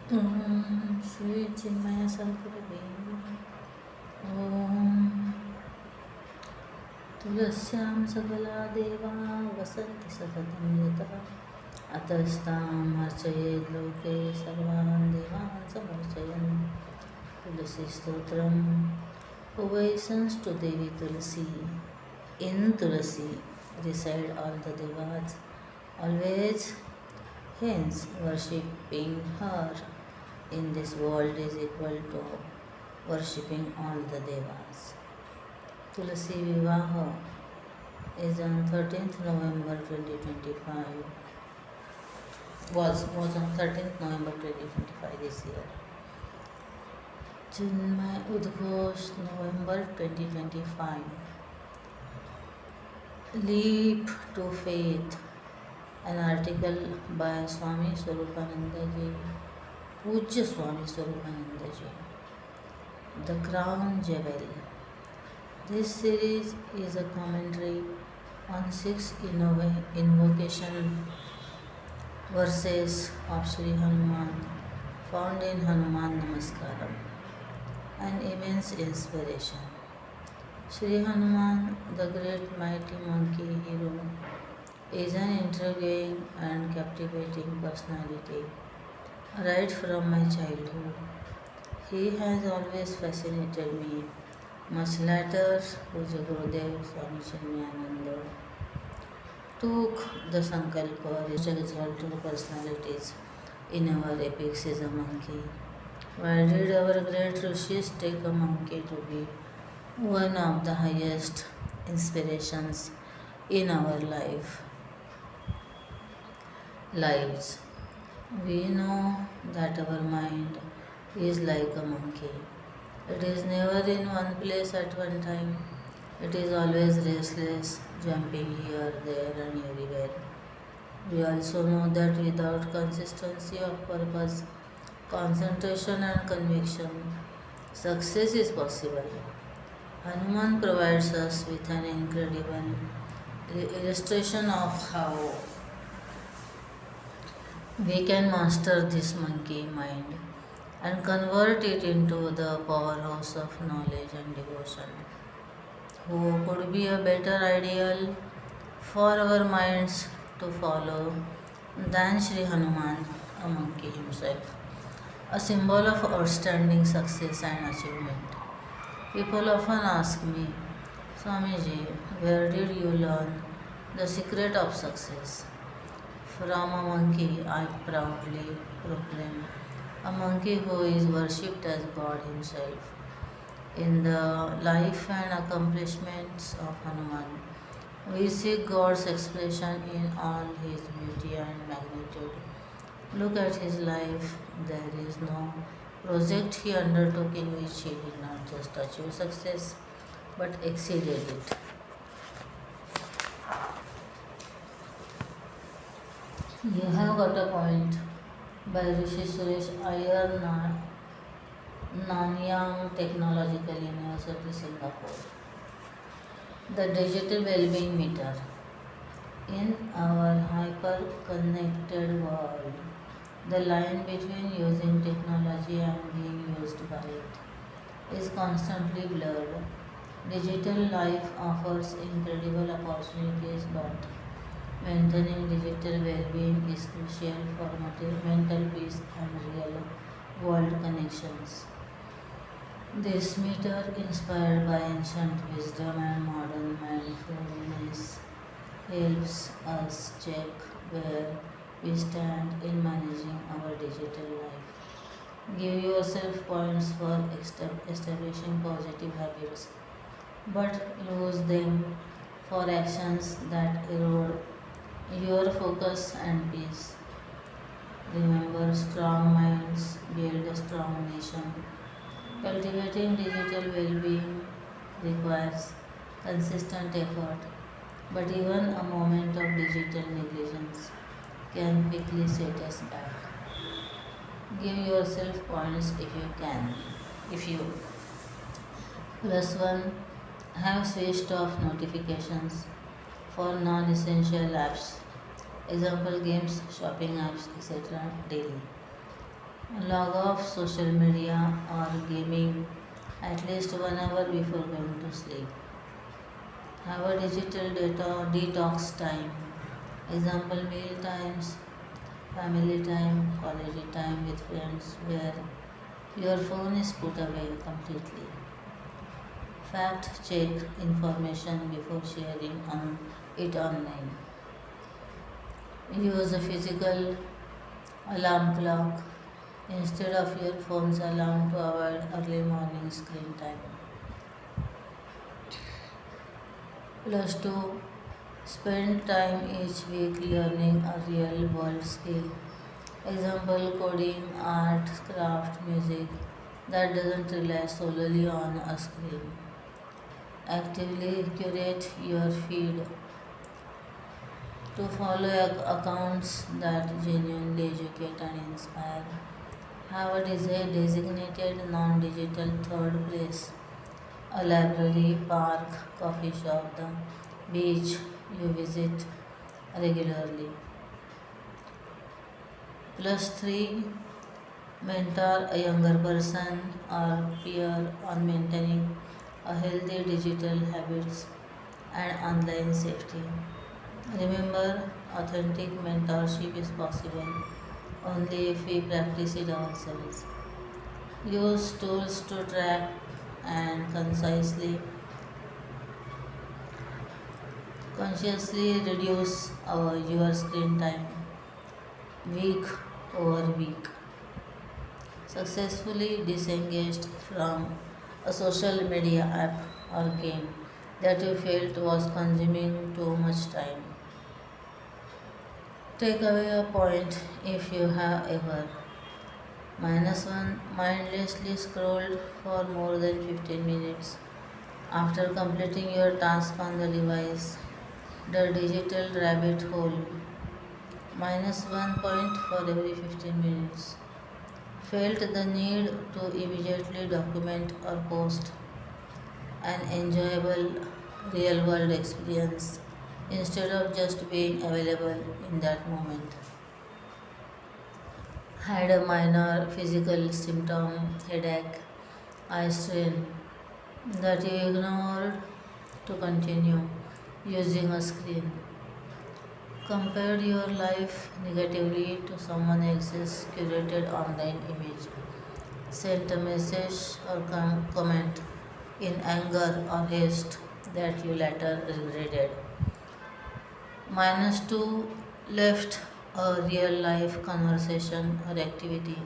Shri Chinmaya Sadgurave Om Tulasyaam Sagala Deva Vasanti Satatam Yata Atastam Archayed Loke Sarvan Devan Samarchayan Tulasi Stotram Ovations to Devi Tulasi. In Tulasi reside all the Devas, always, hence worshipping her in this world is equal to worshipping all the Devas. Tulasi Vivaha is on 13th November 2025. Was on 13th November 2025 this year. Chinmaya Udghosh November 2025. Leap to Faith, an article by Swami Swarupananda Ji, Pujya Swami Swarupananda Ji. The Crown Jewel. This series is a commentary on 6 invocation verses of Sri Hanuman found in Hanuman Namaskaram, an immense inspiration. Sri Hanuman, the great mighty monkey hero, is an intriguing and captivating personality. Right from my childhood, he has always fascinated me. Much later, Puja Gurudev Swami Chinmaya took the Sankalpa exalted personalities in our epics as a monkey. Why did our great rishis take a monkey to be one of the highest inspirations in our lives? We know that our mind is like a monkey. It is never in one place at one time. It is always restless, jumping here, there, and everywhere. We also know that without consistency of purpose, concentration, and conviction, success is possible. Hanuman provides us with an incredible illustration of how we can master this monkey mind and convert it into the powerhouse of knowledge and devotion. Who could be a better ideal for our minds to follow than Sri Hanuman, a monkey himself, a symbol of outstanding success and achievement? People often ask me, Swamiji, where did you learn the secret of success? From a monkey, I proudly proclaim, a monkey who is worshipped as God himself. In the life and accomplishments of Hanuman, we see God's expression in all his beauty and magnitude. Look at his life. There is no project he undertook in which he did not just achieve success but exceeded it. You have got a point by Rishi Suresh Iyer Nanyang Technological University, Singapore. The digital well-being meter. In our hyper-connected world, the line between using technology and being used by it is constantly blurred. Digital life offers incredible opportunities, but maintaining digital well-being is crucial for mental peace and real-world connections. This meter, inspired by ancient wisdom and modern mindfulness, helps us check where we stand in managing our digital life. Give yourself points for establishing positive habits, but lose them for actions that erode your focus and peace. Remember, strong minds build a strong nation. Cultivating digital well-being requires consistent effort, but even a moment of digital negligence can quickly set us back. Give yourself points if you can. If you +1 have switched off notifications for non-essential apps, example games, shopping apps, etc. daily. Log off social media or gaming at least 1 hour before going to sleep. Have a digital data detox time. Example meal times, family time, quality time with friends where your phone is put away completely. Fact check information before sharing it online. Use a physical alarm clock instead of your phone's alarm to avoid early morning screen time. Plus 2. Spend time each week learning a real world skill. Example coding, art, craft, music that doesn't rely solely on a screen. Actively curate your feed to follow accounts that genuinely educate and inspire. Have a designated non digital third place, a library, park, coffee shop, the beach you visit regularly. Plus 3. Mentor a younger person or peer on maintaining a healthy digital habits and online safety. Remember, authentic mentorship is possible only if we practice it ourselves. Use tools to track and consciously reduce your screen time week over week. Successfully disengaged from a social media app or game that you felt was consuming too much time. Take away a point if you have ever. -1. Mindlessly scrolled for more than 15 minutes after completing your task on the device. The digital rabbit hole. -1 point for every 15 minutes. Felt the need to immediately document or post an enjoyable real world experience instead of just being available in that moment. Had a minor physical symptom, headache, eye strain that you ignored to continue using a screen. Compared your life negatively to someone else's curated online image. Sent a message or comment in anger or haste that you later regretted. -2. Left a real life conversation or activity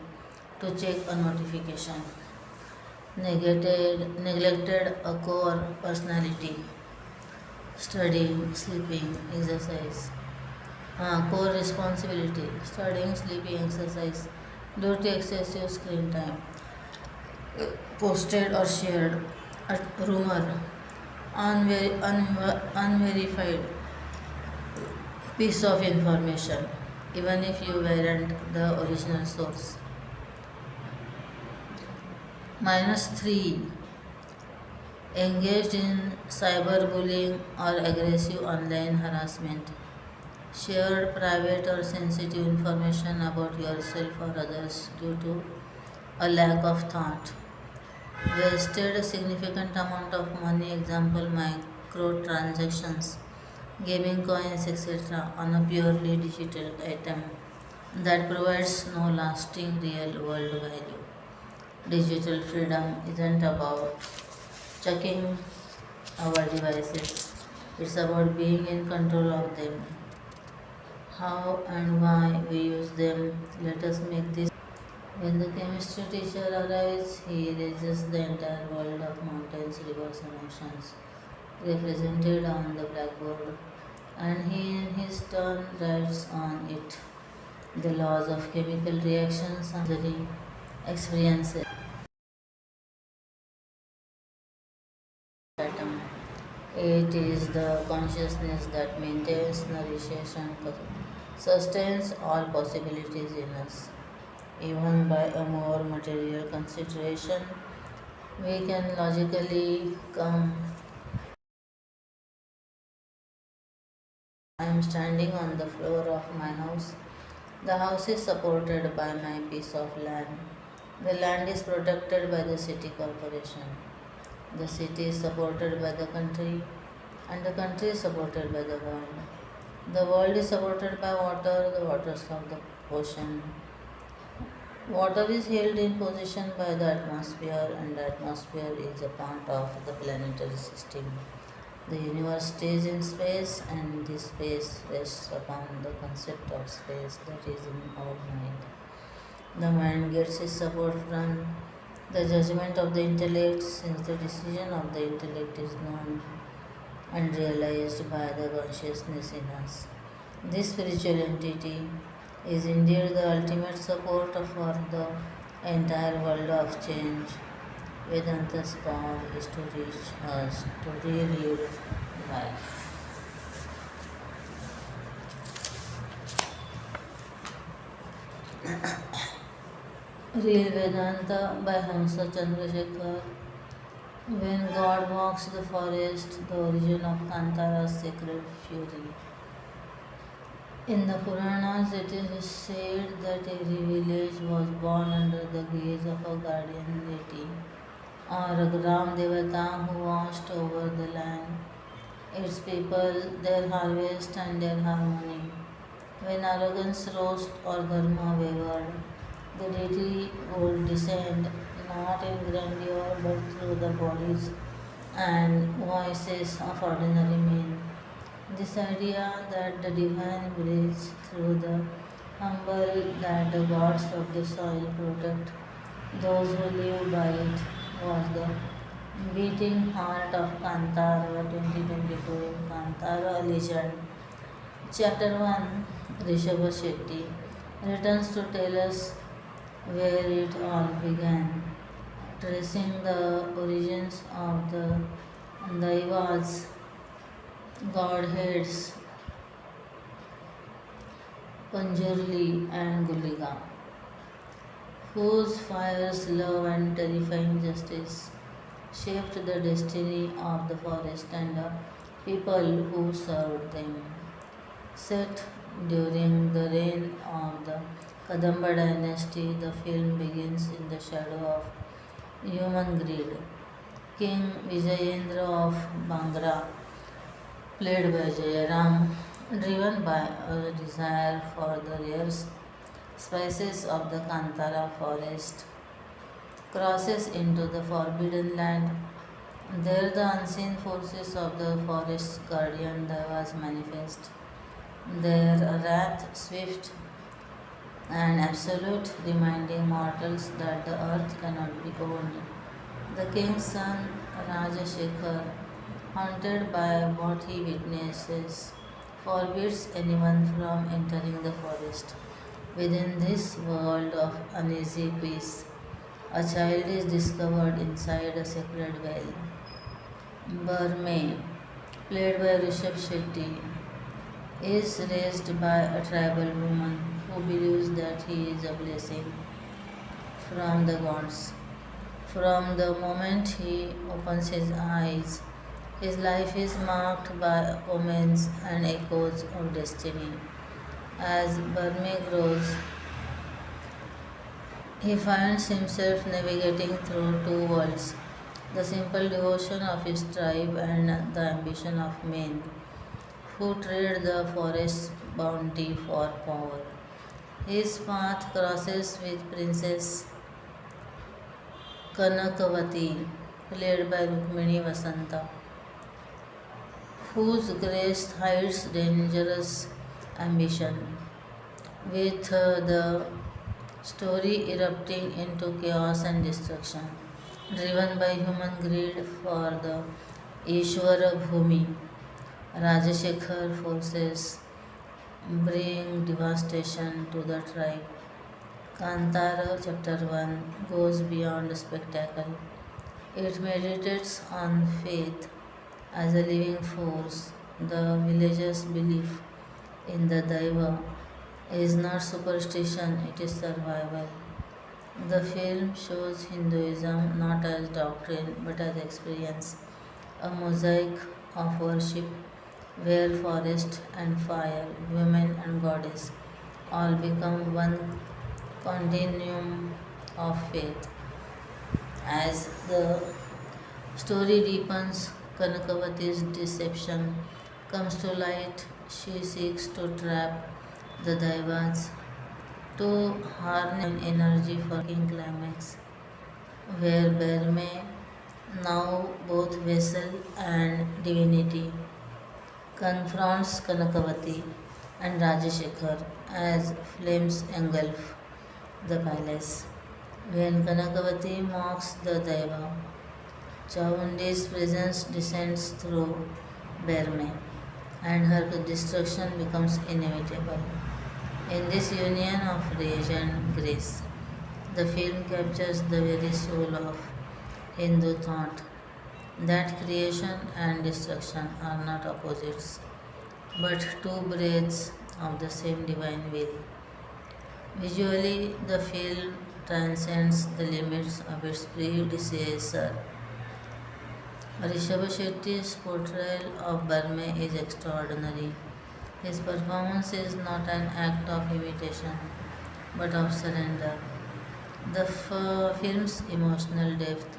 to check a notification. Neglected a core personality, studying, sleeping, exercise. Core responsibility, studying, sleeping, exercise due to excessive screen time. Posted or shared a rumor, unverified piece of information, even if you weren't the original source. -3. Engaged in cyberbullying or aggressive online harassment. Shared private or sensitive information about yourself or others due to a lack of thought. Wasted a significant amount of money, example microtransactions, gaming coins, etc., on a purely digital item that provides no lasting real world value. Digital freedom isn't about checking our devices, it's about being in control of them. How and why we use them, let us make this. When the chemistry teacher arrives, he erases the entire world of mountains, rivers, and oceans represented on the blackboard, and he in his turn writes on it the laws of chemical reactions and the experiences. Atom. It is the consciousness that maintains, nourishes, and sustains all possibilities in us. Even by a more material consideration, we can logically come. I am standing on the floor of my house The house is supported by my piece of land. The land is protected by the city corporation. The city is supported by the country, and the country is supported by the world. The world is supported by water, the waters of the ocean. Water is held in position by the atmosphere, and the atmosphere is a part of the planetary system. The universe stays in space, and this space rests upon the concept of space that is in our mind. The mind gets its support from the judgment of the intellect, since the decision of the intellect is known and realized by the consciousness in us. This spiritual entity is indeed the ultimate support for the entire world of change. Vedanta's call is to reach us to real life. Real Vedanta by Hamsa Chandrasekhar. When God walks the forest, the origin of Kantara's sacred fury. In the Puranas, it is said that every village was born under the gaze of a guardian deity or a Gram Devata who watched over the land, its people, their harvest, and their harmony. When arrogance rose or dharma wavered, the deity would descend not in grandeur but through the bodies and voices of ordinary men. This idea that the divine breathes through the humble, that the gods of the soil protect those who live by it, was the beating heart of Kantara 2022 in Kantara Legend. Chapter 1, Rishabha Shetty returns to tell us where it all began, tracing the origins of the Daivas, godheads, Panjurli and Gulliga, whose fierce love and terrifying justice shaped the destiny of the forest and the people who served them. Set during the reign of the Kadamba dynasty, the film begins in the shadow of human greed. King Vijayendra of Bangra, played by Jayaram, driven by a desire for the rare spices of the Kantara forest, crosses into the forbidden land. There, the unseen forces of the forest's guardian devas manifest, their wrath swift and absolute, reminding mortals that the earth cannot be owned. The king's son, Raja Shekhar, haunted by what he witnesses, forbids anyone from entering the forest. Within this world of uneasy peace, a child is discovered inside a sacred well. Burme, played by Rishabh Shetty, is raised by a tribal woman who believes that he is a blessing from the gods. From the moment he opens his eyes, his life is marked by omens and echoes of destiny. As Burme grows, he finds himself navigating through two worlds, the simple devotion of his tribe and the ambition of men who trade the forest's bounty for power. His path crosses with Princess Kanakavati, played by Rukmini Vasanta, whose grace hides dangerous ambition, with the story erupting into chaos and destruction. Driven by human greed for the Ishvara Bhumi, Rajashekhar forces bring devastation to the tribe. Kantara chapter 1 goes beyond spectacle. It meditates on faith as a living force. The villagers' belief in the Daiva is not superstition, it is survival. The film shows Hinduism not as doctrine but as experience, a mosaic of worship where forest and fire, women and goddess all become one continuum of faith. As the story deepens, Kanakavati's deception comes to light. She seeks to trap the Daivas to harness energy for king climax, where Berme, now both vessel and divinity, confronts Kanakavati and Rajashekhar as flames engulf the palace. When Kanakavati mocks the Daiva, Chamundi's presence descends through Berme and her destruction becomes inevitable. In this union of rage and grace, the film captures the very soul of Hindu thought that creation and destruction are not opposites, but two breaths of the same divine will. Visually, the film transcends the limits of its predecessor. Rishabh Shetty's portrayal of Burma is extraordinary. His performance is not an act of imitation, but of surrender. The film's emotional depth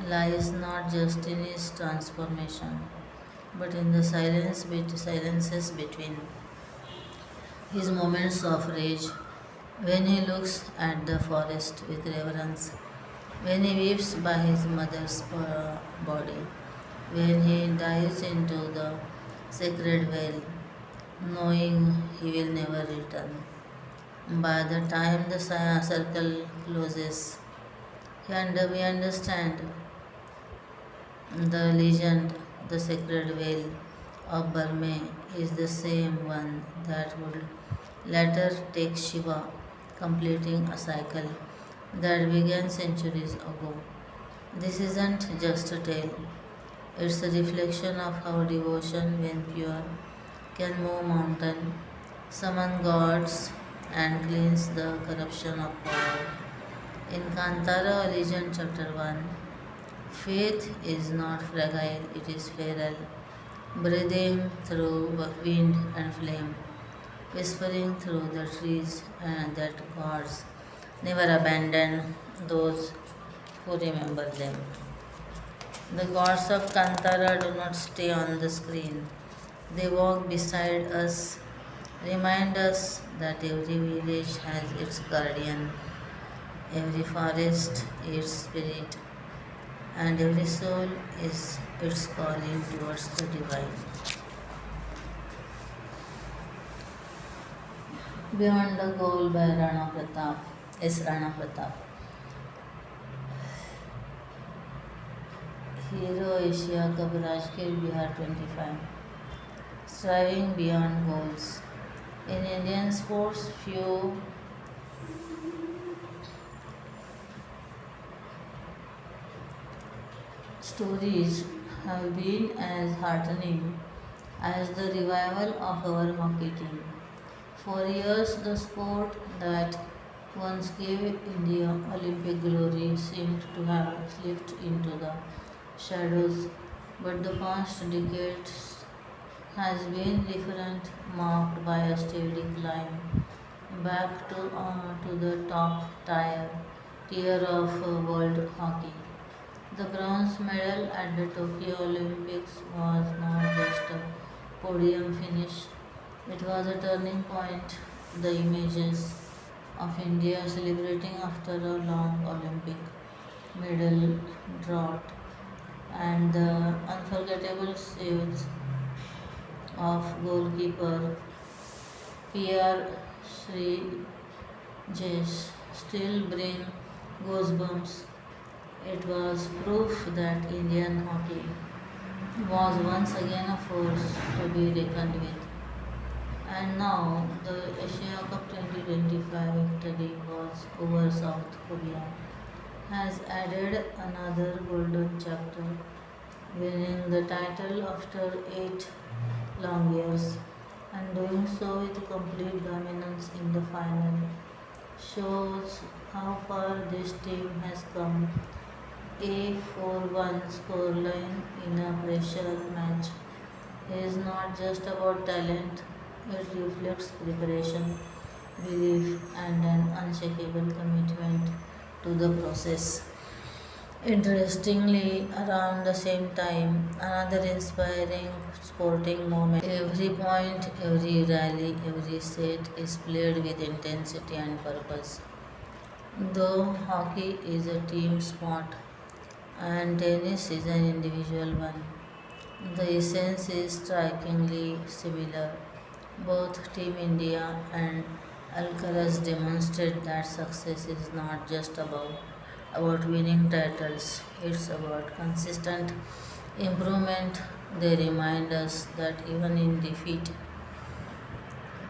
lies not just in his transformation, but in the silences between his moments of rage, when he looks at the forest with reverence, when he weeps by his mother's body, when he dives into the sacred well, knowing he will never return. By the time the circle closes, we understand the legend, the sacred veil of Burma, is the same one that would later take Shiva, completing a cycle that began centuries ago. This isn't just a tale, it's a reflection of how devotion, when pure, can move mountain, summon gods, and cleanse the corruption of power. In Kantara, Legend Chapter 1, faith is not fragile, it is feral, breathing through wind and flame, whispering through the trees, and that gods never abandon those who remember them. The gods of Kantara do not stay on the screen. They walk beside us, remind us that every village has its guardian, every forest its spirit, and every soul is its calling towards the divine. Beyond the Goal by Rana Pratap, S. Rana Pratap. Hero Asia Cup Rajgir Bihar 25. Striving beyond goals. In Indian sports, few stories have been as heartening as the revival of our hockey team. For years, the sport that once gave India Olympic glory seemed to have slipped into the shadows, but the past decades has been different, marked by a steady climb back to the top tier of world hockey. The bronze medal at the Tokyo Olympics was not just a podium finish, it was a turning point. The images of India celebrating after a long Olympic medal drought and the unforgettable saves of goalkeeper P.R. Srijesh still bring goosebumps. It was proof that Indian hockey was once again a force to be reckoned with. And now the Asia Cup 2025 victory was over South Korea has added another golden chapter, winning the title after 8 long years and doing so with complete dominance in the final shows how far this team has come. A 4-1 scoreline in a pressure match is not just about talent, it reflects preparation, belief, and an unshakable commitment to the process. Interestingly, around the same time, another inspiring sporting moment. Every point, every rally, every set is played with intensity and purpose. Though hockey is a team sport and tennis is an individual one, the essence is strikingly similar. Both Team India and Alcaraz demonstrate that success is not just about winning titles, it's about consistent improvement. They remind us that even in defeat,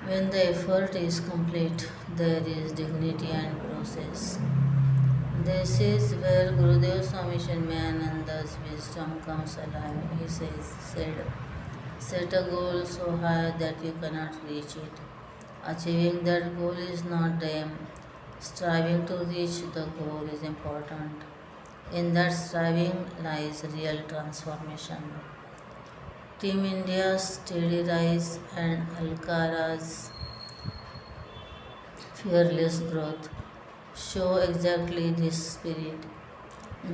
when the effort is complete, there is dignity and process. This is where Gurudev Swami Chinmayananda's wisdom comes alive. Said, set a goal so high that you cannot reach it. Achieving that goal is not the aim. Striving to reach the goal is important. In that striving lies real transformation. Team India's steady rise and Alcaraz's fearless growth show exactly this spirit.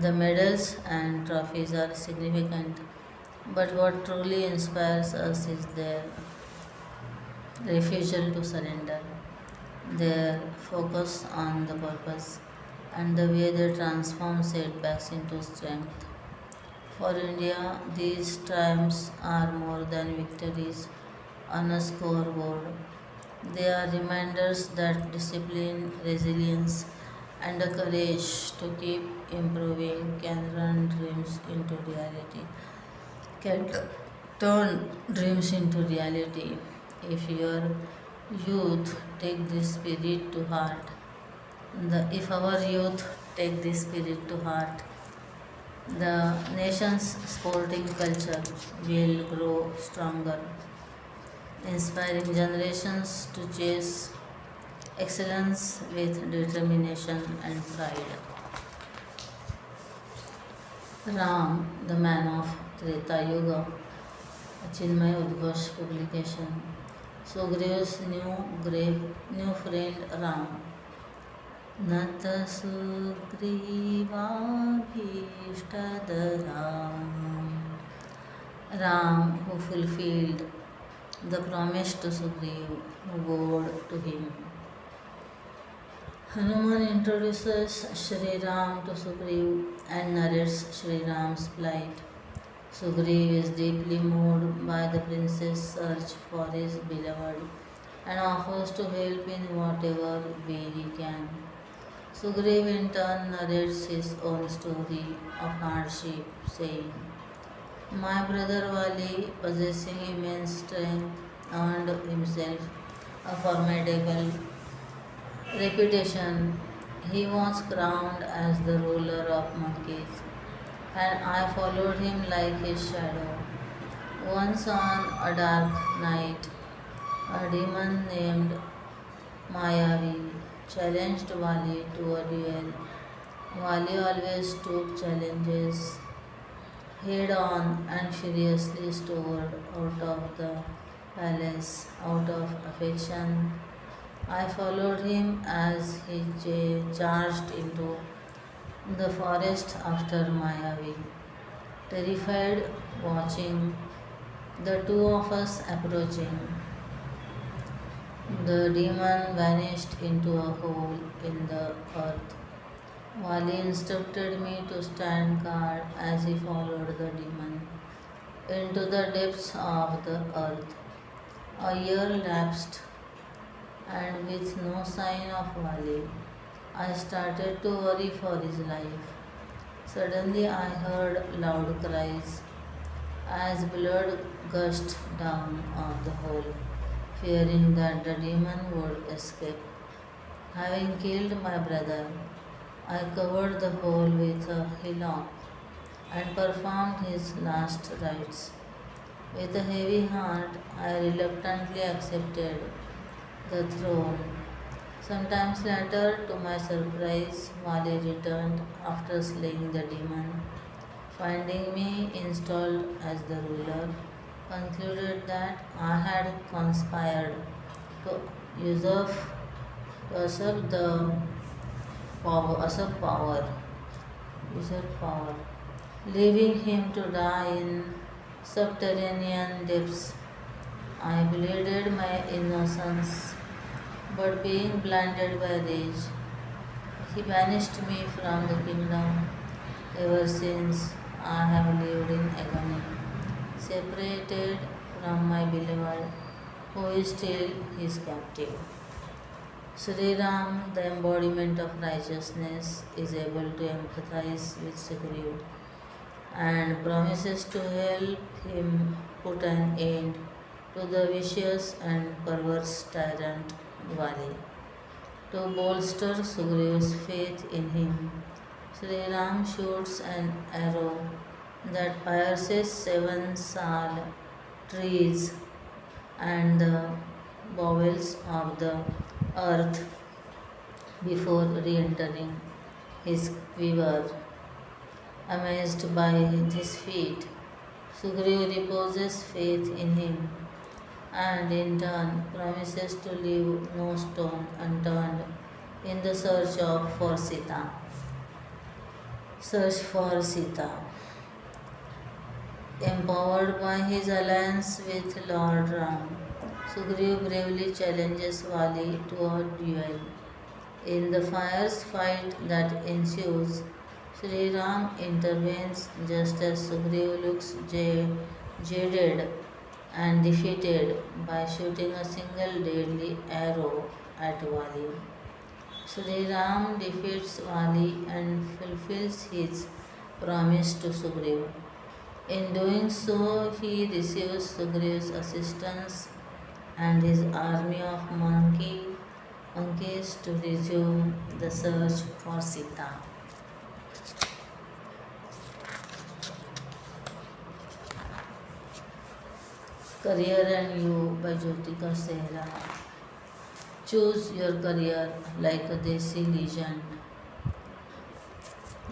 The medals and trophies are significant, but what truly inspires us is their refusal to surrender, their focus on the purpose, and the way they transform setbacks into strength. For India, these triumphs are more than victories on a scoreboard. They are reminders that discipline, resilience, and the courage to keep improving can run dreams into reality. Can turn dreams into reality if your youth take this spirit to heart. If our youth take this spirit to heart, the nation's sporting culture will grow stronger, inspiring generations to chase excellence with determination and pride. Ram, the man of Treta Yuga, a Chinmaya Udghosh publication. Sugrev's new friend Ram. नत सुग्रीवाभीष्टदराम. Ram, who fulfilled the promise to Sugriv, who vowed to him. Hanuman introduces Shri Ram to Sugriv and narrates Shri Ram's plight. Sugriv is deeply moved by the prince's search for his beloved and offers to help in whatever way he can. Sugriv in turn narrates his own story of hardship, saying, my brother Vali, possessing immense strength, earned himself a formidable reputation. He was crowned as the ruler of monkeys, and I followed him like his shadow. Once on a dark night, a demon named Mayavi challenged Vali to a duel. Vali always took challenges head on and furiously stormed out of the palace out of affection. I followed him as he charged into the forest after Mayavi, terrified, watching the two of us approaching. The demon vanished into a hole in the earth. Wali instructed me to stand guard as he followed the demon into the depths of the earth. A year lapsed, and with no sign of Wali, I started to worry for his life. Suddenly, I heard loud cries as blood gushed down of the hole, fearing that the demon would escape. Having killed my brother, I covered the hole with a hillock and performed his last rites. With a heavy heart, I reluctantly accepted the throne. Sometimes later, to my surprise, Wali returned after slaying the demon. Finding me installed as the ruler, concluded that I had conspired to usurp to usurp power, leaving him to die in subterranean depths. I pleaded my innocence, but being blinded by rage, he banished me from the kingdom. Ever since I have lived in agony, separated from my beloved, who is still his captive. Sri Ram, the embodiment of righteousness, is able to empathize with Sugriv and promises to help him put an end to the vicious and perverse tyrant Vali. To bolster Sugriv's faith in him, Sri Ram shoots an arrow that pierces seven sal trees and the bowels of the earth before re entering his quiver. Amazed by this feat, Sugriv reposes faith in him and in turn promises to leave no stone unturned in the search for Sita. Empowered by his alliance with Lord Ram, Sugriv bravely challenges Vali to a duel. In the fierce fight that ensues, Sri Ram intervenes just as Sugriv looks jaded and defeated by shooting a single deadly arrow at Vali. Sri Ram defeats Vali and fulfills his promise to Sugriv. In doing so, he receives Sugriv's assistance and his army of monkeys to resume the search for Sita. Career and You by Jyotika Sehra. Choose your career like a Desi legend.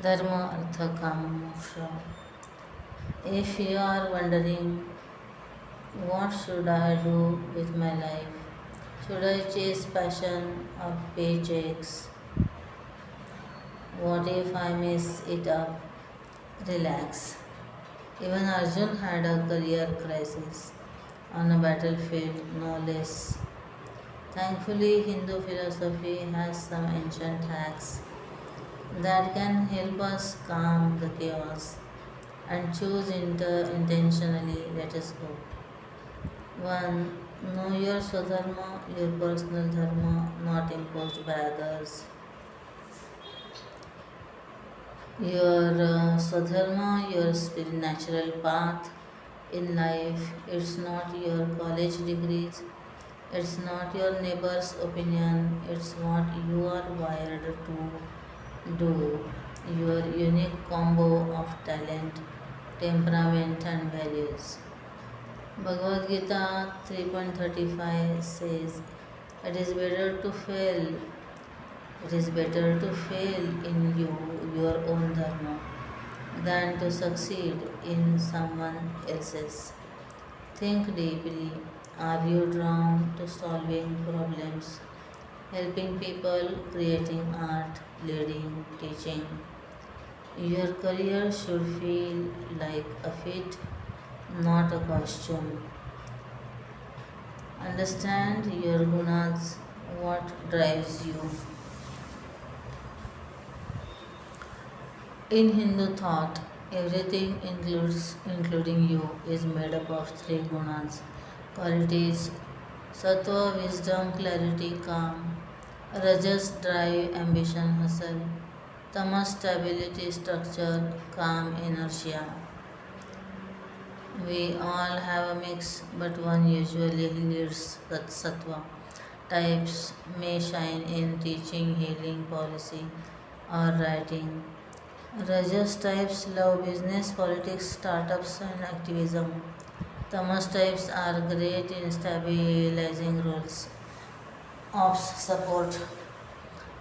Dharma, Artha, Kama, Moksha. If you are wondering, what should I do with my life? Should I chase passion or paychecks? What if I mess it up? Relax. Even Arjun had a career crisis on a battlefield, no less. Thankfully, Hindu philosophy has some ancient hacks that can help us calm the chaos and choose intentionally. Let us go. 1. Know your Swadharma, your personal dharma, not imposed by others. Your Swadharma, your natural path in life. It's not your college degrees, it's not your neighbor's opinion, it's what you are wired to do. Your unique combo of talent, temperament, and values. Bhagavad Gita 3.35 says, It is better to fail. It is better to fail in your own dharma, than to succeed in someone else's. Think deeply. Are you drawn to solving problems, helping people, creating art, leading, teaching? Your career should feel like a fit, not a costume. Understand your gunas, what drives you. In Hindu thought, everything including you, is made up of three gunas, qualities: sattva, wisdom, clarity, calm; rajas, drive, ambition, hustle; tamas, stability, structure, calm, inertia. We all have a mix, but one usually leads sattva. Types may shine in teaching, healing, policy, or writing. Rajas types love business, politics, startups, and activism. Tamas types are great in stabilizing roles. Ops support,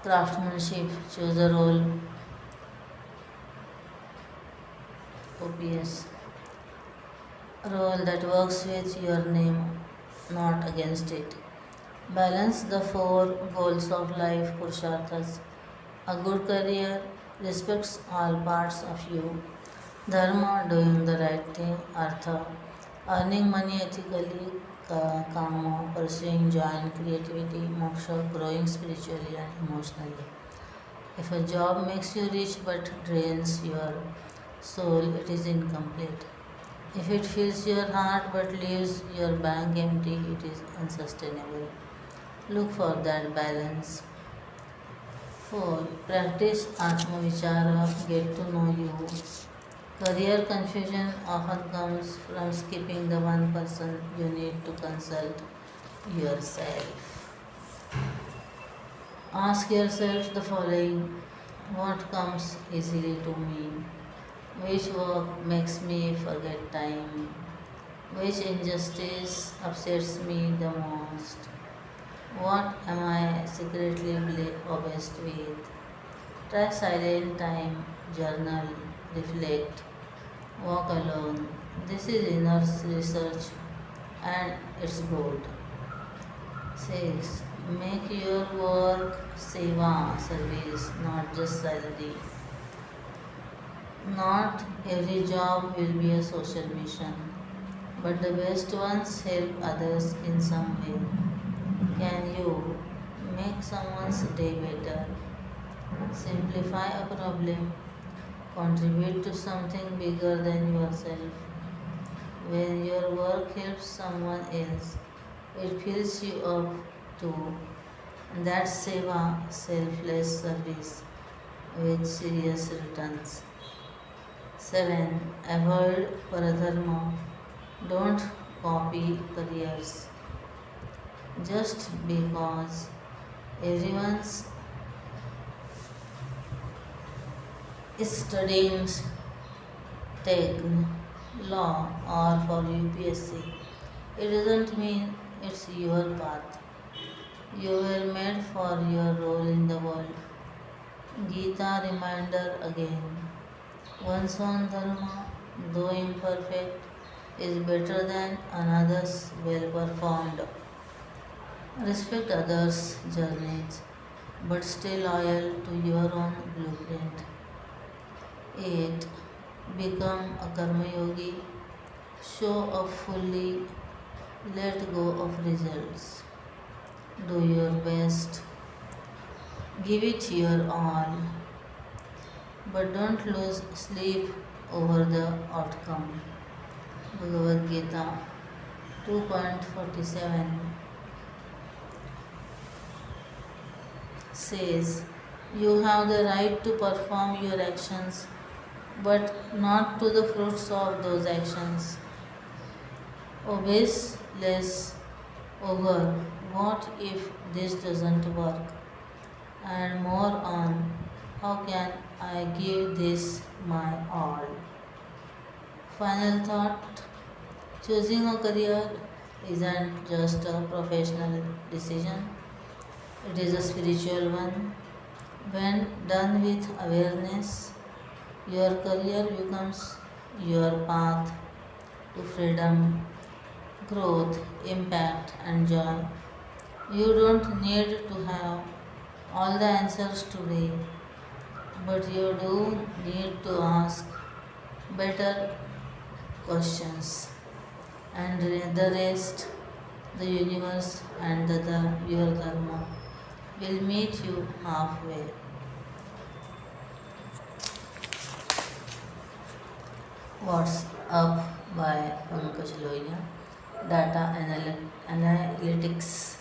craftsmanship, choose a role. OPS, role that works with your name, not against it. Balance the four goals of life Purusharthas. A good career respects all parts of you. Dharma, doing the right thing. Artha, earning money ethically. Kama, pursuing joy and creativity. Moksha, growing spiritually and emotionally. If a job makes you rich but drains your soul, it is incomplete. If it fills your heart but leaves your bank empty, it is unsustainable. Look for that balance. 4. Practice Atma Vichara, get to know you. Career confusion often comes from skipping the one person you need to consult yourself. Ask yourself the following: what comes easily to me? Which work makes me forget time? Which injustice upsets me the most? What am I secretly obsessed with? Try silent time, journal, reflect, walk alone. This is inner research and it's gold. 6. Make your work seva, service, not just salary. Not every job will be a social mission, but the best ones help others in some way. Can you make someone's day better? Simplify a problem, contribute to something bigger than yourself. When your work helps someone else, it fills you up too. And that's seva, selfless service with serious returns. 7. Avoid paradharma. Don't copy careers just because everyone's studying tech, law, or for UPSC. It doesn't mean it's your path. You were made for your role in the world. Gita reminder again. One's own dharma, though imperfect, is better than another's well performed. Respect others' journeys, but stay loyal to your own blueprint. 8. Become a karma yogi. Show up fully. Let go of results. Do your best. Give it your all. But don't lose sleep over the outcome. Bhagavad Gita 2.47 says, you have the right to perform your actions, but not to the fruits of those actions. Obey less over what if this doesn't work, and more on how can I give this my all. Final thought: choosing a career isn't just a professional decision, it is a spiritual one. When done with awareness, your career becomes your path to freedom, growth, impact, and joy. You don't need to have all the answers today, but you do need to ask better questions. And the rest, the universe and your dharma will meet you halfway. What's Up by Pankaj Lohia. Analytics,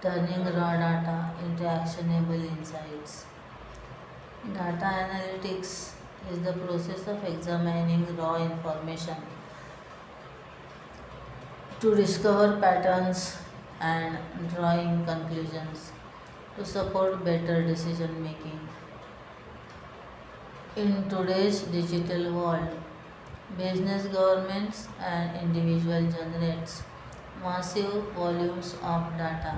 turning raw data into actionable insights. Data analytics is the process of examining raw information to discover patterns and drawing conclusions to support better decision making. In today's digital world, business, governments, and individuals generates massive volumes of data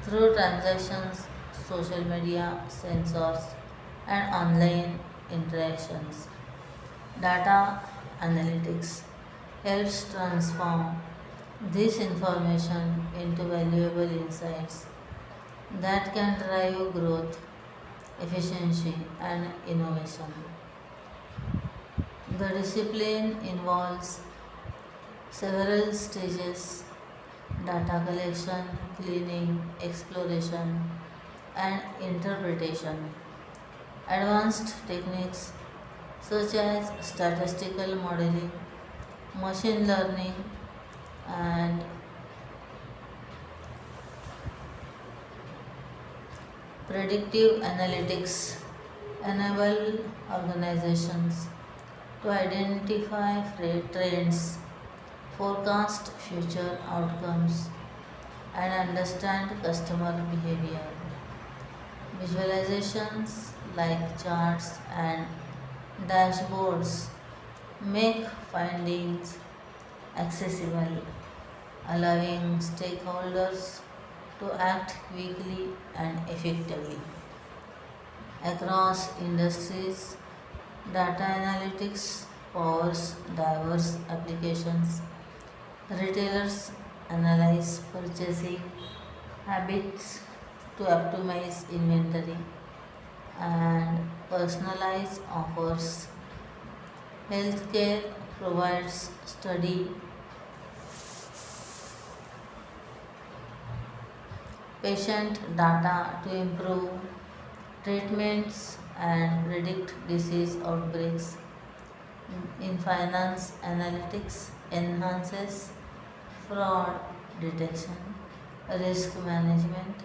through transactions, social media, sensors, and online interactions. Data analytics helps transform this information into valuable insights that can drive growth, efficiency, and innovation. The discipline involves several stages: data collection, cleaning, exploration, and interpretation. Advanced techniques such as statistical modeling, machine learning, and predictive analytics enable organizations to identify trends, forecast future outcomes, and understand customer behavior. Visualizations like charts and dashboards make findings accessible, allowing stakeholders to act quickly and effectively. Across industries, data analytics powers diverse applications. Retailers analyze purchasing habits to optimize inventory and personalize offers. Healthcare provides study patient data to improve treatments and predict disease outbreaks. In finance, analytics enhances fraud detection, risk management,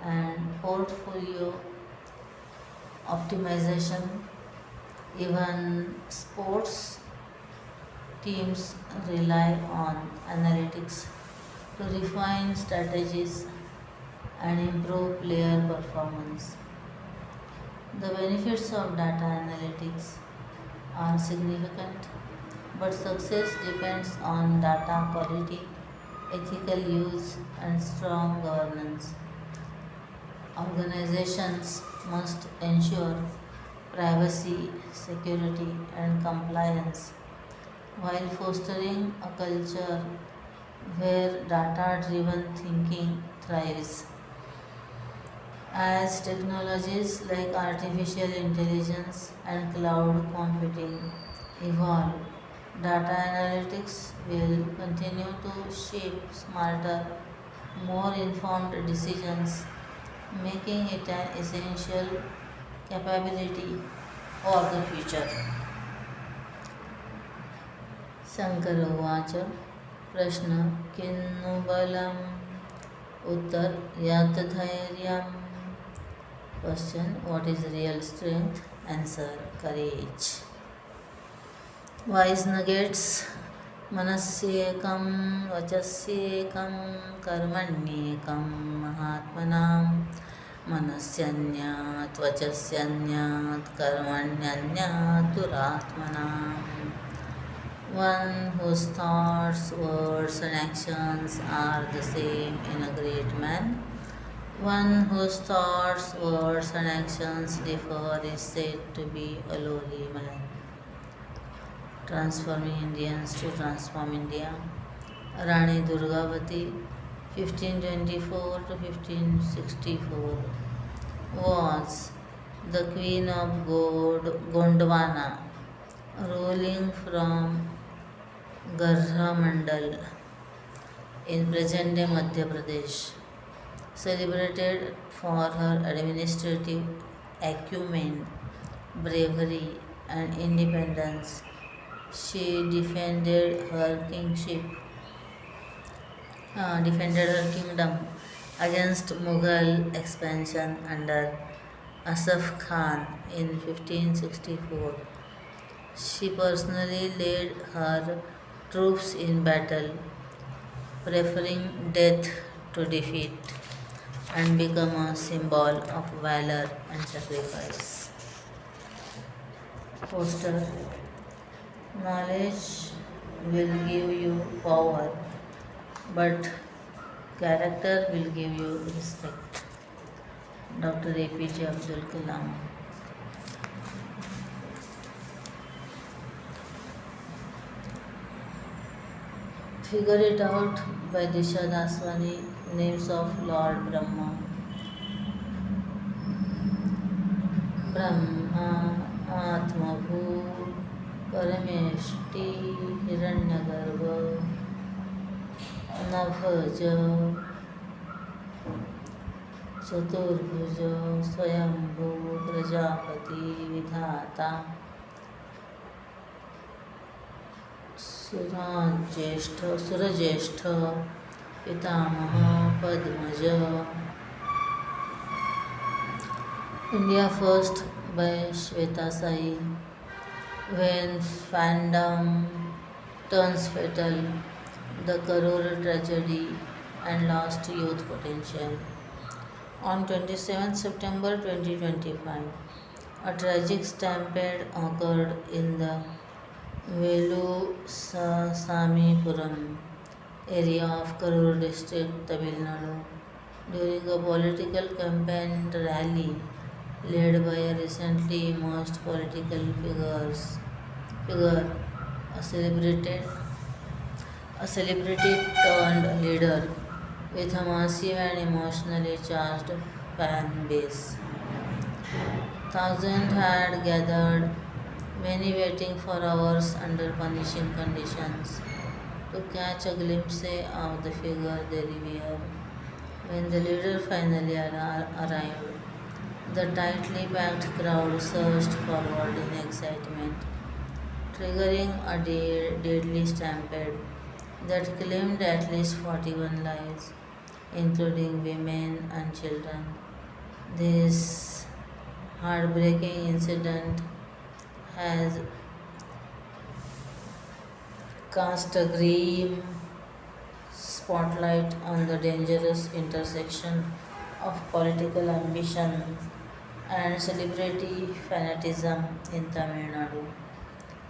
and portfolio optimization. Even sports teams rely on analytics to refine strategies and improve player performance. The benefits of data analytics are significant, but success depends on data quality, ethical use, and strong governance. Organizations must ensure privacy, security, and compliance while fostering a culture where data driven thinking thrives. As technologies like artificial intelligence and cloud computing evolve, data analytics will continue to shape smarter, more informed decisions, making it an essential capability for the future. Shankar उवाच प्रश्न किन्नु बलम् उत्तर यत् धैर्यम् Question: what is real strength? Answer: courage. Wise nuggets: मनस्येकं वचस्येकं कर्मण्येकं महात्मनां मनस्यन्यात् वचस्यन्यात् कर्मण्यन्यात् दुरात्मनाम्. One whose thoughts, words, and actions are the same in a great man. One whose thoughts, words, and actions differ is said to be a lowly man. Transforming Indians to transform India. Rani Durgavati, 1524 to 1564, was the queen of Gondwana, ruling from Garha Mandal in present-day Madhya Pradesh. Celebrated for her administrative acumen, bravery, and independence, she defended her kingdom against Mughal expansion under Asaf Khan in 1564. She personally led her troops in battle, preferring death to defeat, and become a symbol of valor and sacrifice. Poster: knowledge will give you power, but character will give you respect. Dr. APJ Abdul Kalam. Figure It Out by Disha Daswani, Names of Lord Brahma. Brahma आत्मभू परमेष्टि हिरण्यगर्भ नभज चतुर्भुज स्वयंभू प्रजापति विधाता सुरज्येष्ठ पितामह Padmaja India First by Shweta Sai. When fandom turns fatal, the Karur tragedy and lost youth potential. On 27 September 2025, a tragic stampede occurred in the Velusamipuram area of Karur district, Tamil Nadu, during a political campaign rally led by a recently emerged figure, a celebrity turned leader with a massive and emotionally charged fan base. Thousands had gathered, many waiting for hours under punishing conditions, to catch a glimpse of the figure they revere. When the leader finally arrived, the tightly packed crowd surged forward in excitement, triggering a deadly stampede that claimed at least 41 lives, including women and children. This heartbreaking incident has cast a grim spotlight on the dangerous intersection of political ambition and celebrity fanatism in Tamil Nadu.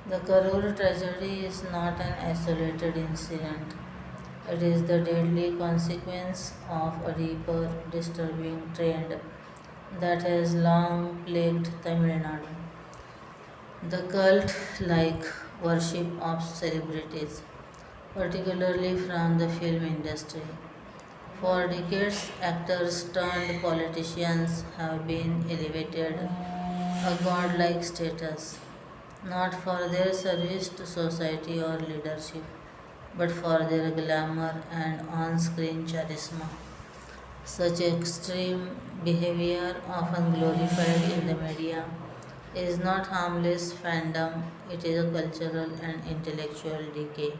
The Karur tragedy is not an isolated incident. It is the deadly consequence of a deeper, disturbing trend that has long plagued Tamil Nadu. The cult like worship of celebrities, particularly from the film industry. For decades, actors turned politicians have been elevated a godlike status, not for their service to society or leadership, but for their glamour and on screen charisma. Such extreme behavior, often glorified in the media, is not harmless fandom, it is a cultural and intellectual decay.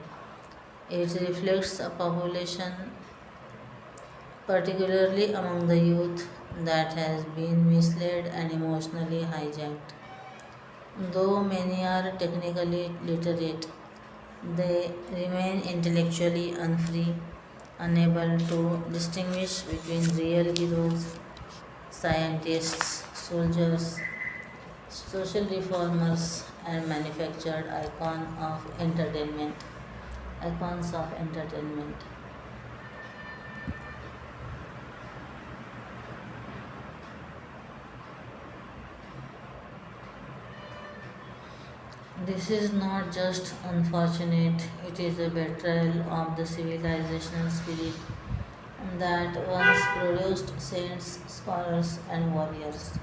It reflects a population, particularly among the youth, that has been misled and emotionally hijacked. Though many are technically literate, they remain intellectually unfree, unable to distinguish between real heroes, scientists, soldiers, social reformers, and manufactured icons of entertainment. This is not just unfortunate, it is a betrayal of the civilizational spirit that once produced saints, scholars, and warriors.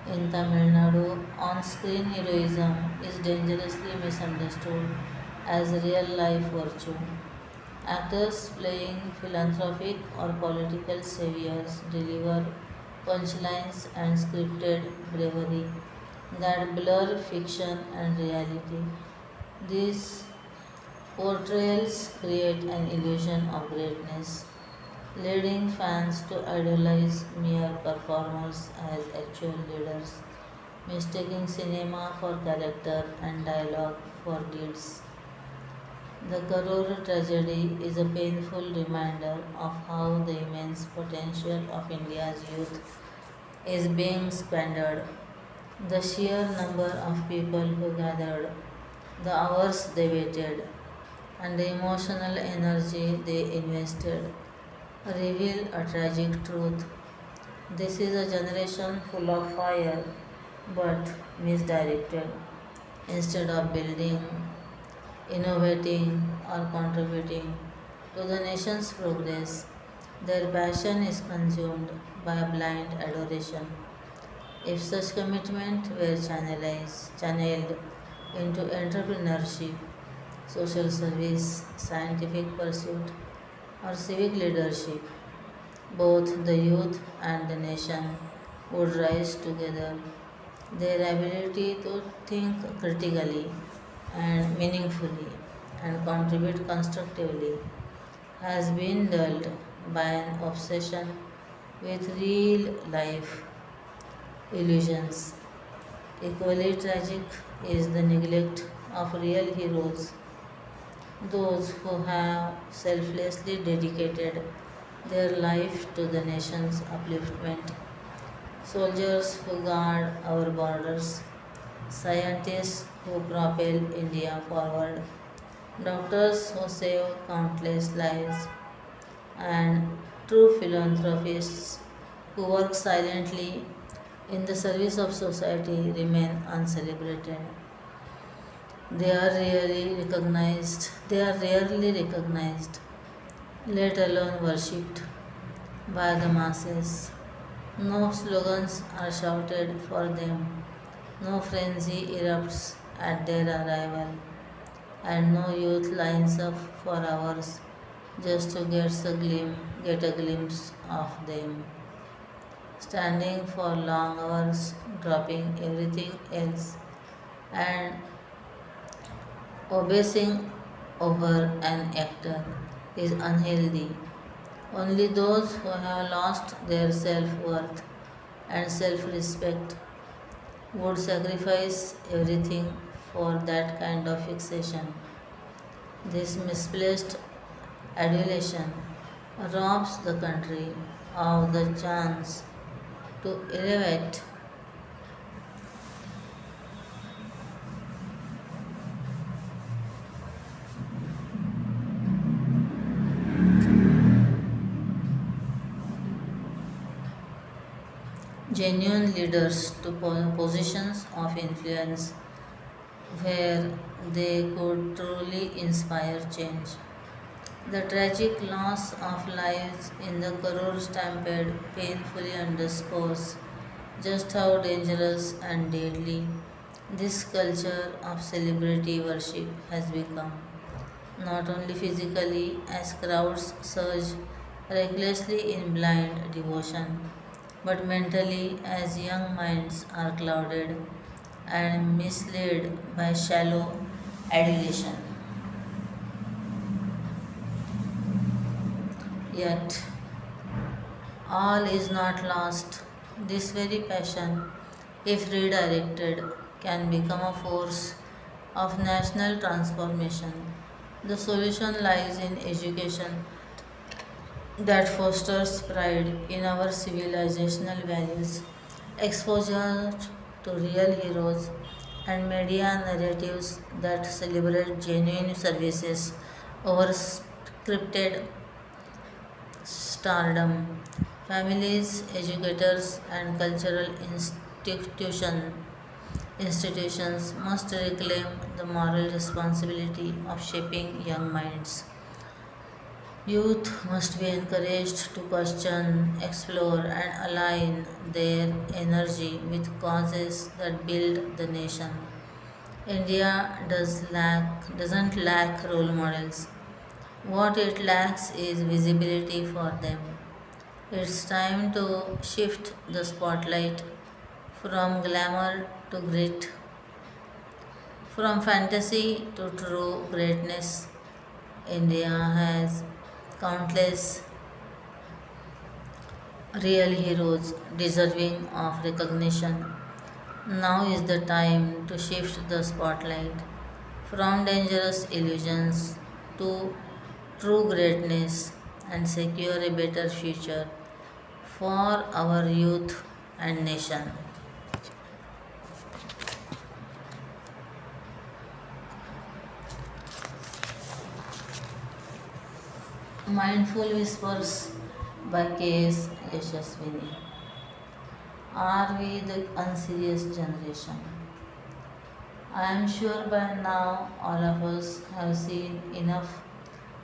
In Tamil Nadu, on screen heroism is dangerously misunderstood as real life virtue. Actors playing philanthropic or political saviors deliver punchlines and scripted bravery that blur fiction and reality. These portrayals create an illusion of greatness, leading fans to idolize mere performers as actual leaders, mistaking cinema for character and dialogue for deeds. The Karur tragedy is a painful reminder of how the immense potential of India's youth is being squandered. The sheer number of people who gathered, the hours they waited, and the emotional energy they invested reveal a tragic truth. This is a generation full of fire but misdirected. Instead of building, innovating, or contributing to the nation's progress. Their passion is consumed by blind adoration. If such commitment were channeled into entrepreneurship, social service, scientific pursuit, or civic leadership, both the youth and the nation would rise together. Their ability to think critically and meaningfully and contribute constructively has been dulled by an obsession with real life illusions. Equally tragic is the neglect of real heroes, those who have selflessly dedicated their life to the nation's upliftment. Soldiers who guard our borders, scientists who propel India forward, doctors who save countless lives, and true philanthropists who work silently in the service of society remain uncelebrated. They are rarely recognized, let alone worshipped by the masses. No slogans are shouted for them, no frenzy erupts at their arrival, and no youth lines up for hours just to get a glimpse of them. Standing for long hours, dropping everything else, and obsessing over an actor is unhealthy. Only those who have lost their self worth and self respect would sacrifice everything for that kind of fixation. This misplaced adulation robs the country of the chance to elevate genuine leaders to positions of influence where they could truly inspire change. The tragic loss of lives in the Karur stampede painfully underscores just how dangerous and deadly this culture of celebrity worship has become. Not only physically, as crowds surge recklessly in blind devotion, but mentally, as young minds are clouded and misled by shallow adulation. Yet, all is not lost. This very passion, if redirected, can become a force of national transformation. The solution lies in education that fosters pride in our civilizational values, exposure to real heroes, and media narratives that celebrate genuine services over scripted stardom. Families, educators, and cultural institutions must reclaim the moral responsibility of shaping young minds. Youth must be encouraged to question, explore, and align their energy with causes that build the nation. India doesn't lack role models. What it lacks is visibility for them. It's time to shift the spotlight from glamour to grit, from fantasy to true greatness. India has countless real heroes deserving of recognition. Now is the time to shift the spotlight from dangerous illusions to true greatness and secure a better future for our youth and nation. Mindful Whispers by K.S. Yashaswini. Are we the unserious generation? I am sure by now all of us have seen enough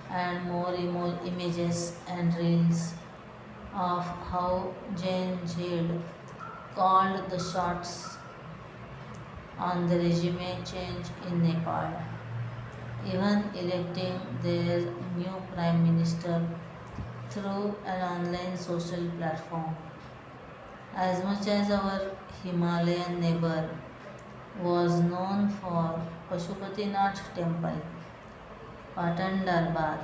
and more images and reels of how Jane Jade called the shots on the regime change in Nepal, even electing their new prime minister through an online social platform. As much as our Himalayan neighbor was known for Pashupatinath temple, Patan Darbar,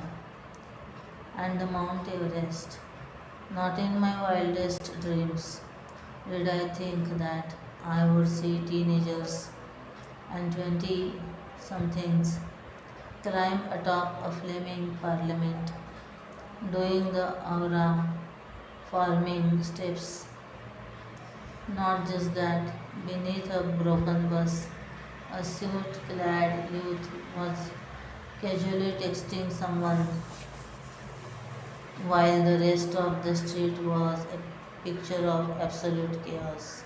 and the Mount Everest, not in my wildest dreams did I think that I would see teenagers and 20 somethings climb atop a flaming parliament, doing the aura forming steps. Not just that, beneath a broken bus, a suit clad youth was casually texting someone while the rest of the street was a picture of absolute chaos.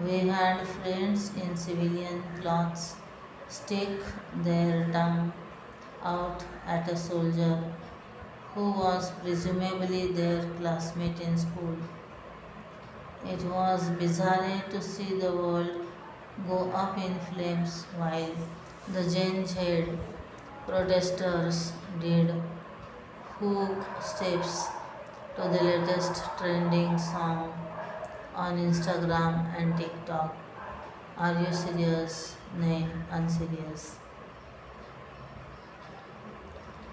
We had friends in civilian clothes stick their tongue out at a soldier who was presumably their classmate in school. It was bizarre to see the world go up in flames while the Jain protesters did hook steps to the latest trending song on Instagram and TikTok. Are you serious? Nay, unserious.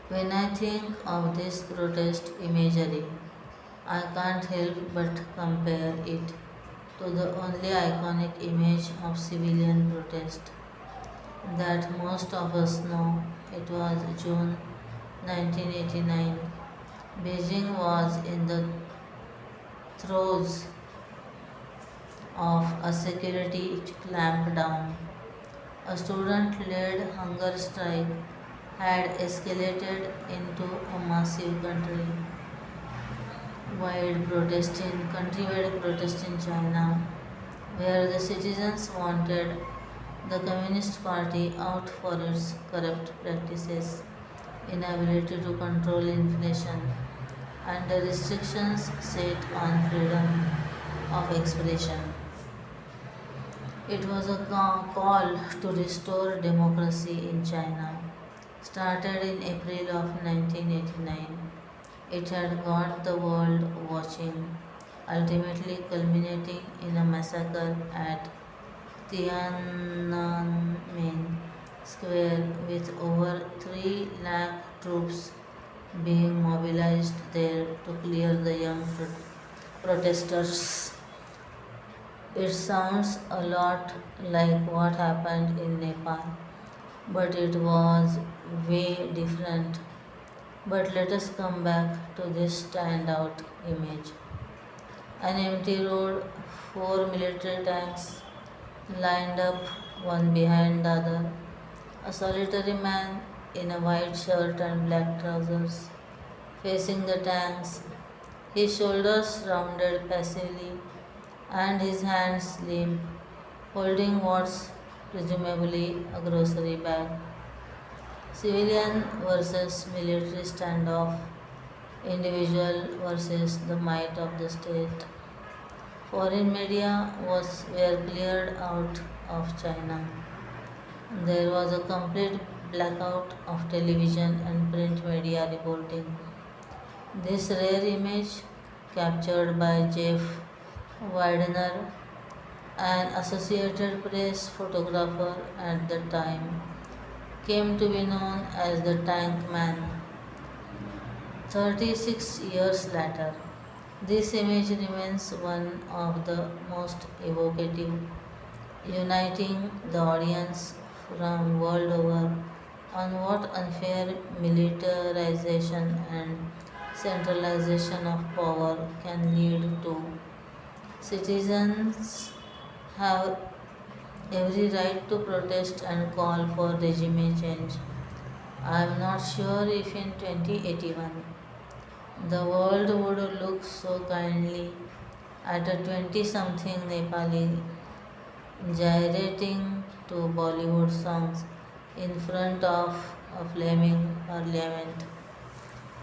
When I think of this protest imagery, I can't help but compare it to the only iconic image of civilian protest that most of us know. It was June 1989. Beijing was in the throes of a security clampdown. A student led hunger strike had escalated into a massive countrywide protest in China, where the citizens wanted the Communist Party out for its corrupt practices, inability to control inflation, and the restrictions set on freedom of expression. It was a call to restore democracy in China. Started in April of 1989, it had got the world watching, ultimately culminating in a massacre at Tiananmen Square with over 3 lakh troops being mobilized there to clear the young protesters. It sounds a lot like what happened in Nepal, but it was way different. But let us come back to this standout image. An empty road, four military tanks lined up one behind the other, a solitary man in a white shirt and black trousers facing the tanks, his shoulders rounded passively and his hands limp, holding what's presumably a grocery bag. Civilian versus military standoff, individual versus the might of the state. Foreign media were cleared out of China. There was a complete blackout of television and print media reporting. This rare image, captured by Jeff Widener, an Associated Press photographer at the time, came to be known as the Tank Man. 36 years later, this image remains one of the most evocative, uniting the audience from world over on what unfair militarization and centralization of power can lead to. Citizens have every right to protest and call for regime change. I am not sure if in 2081 the world would look so kindly at a 20 something Nepali gyrating to Bollywood songs in front of a flaming parliament?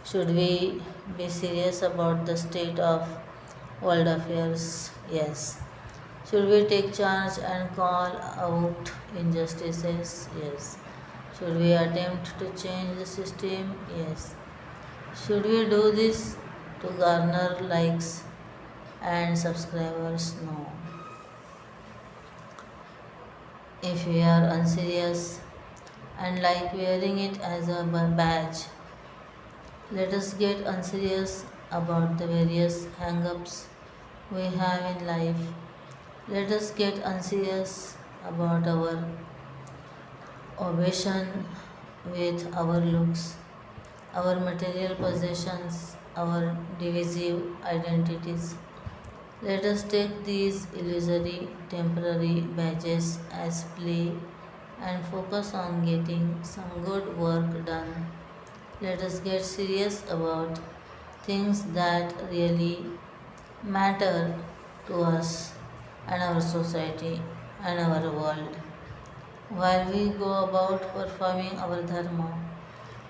Should we be serious about the state of world affairs? Yes. Should we take charge and call out injustices? Yes. Should we attempt to change the system? Yes. Should we do this to garner likes and subscribers? No. If we are unserious and like wearing it as a badge, let us get unserious about the various hang-ups we have in life. Let us get unserious about our obsession with our looks, our material possessions, our divisive identities. Let us take these illusory temporary badges as play and focus on getting some good work done. Let us get serious about things that really matter to us and our society and our world. While we go about performing our dharma,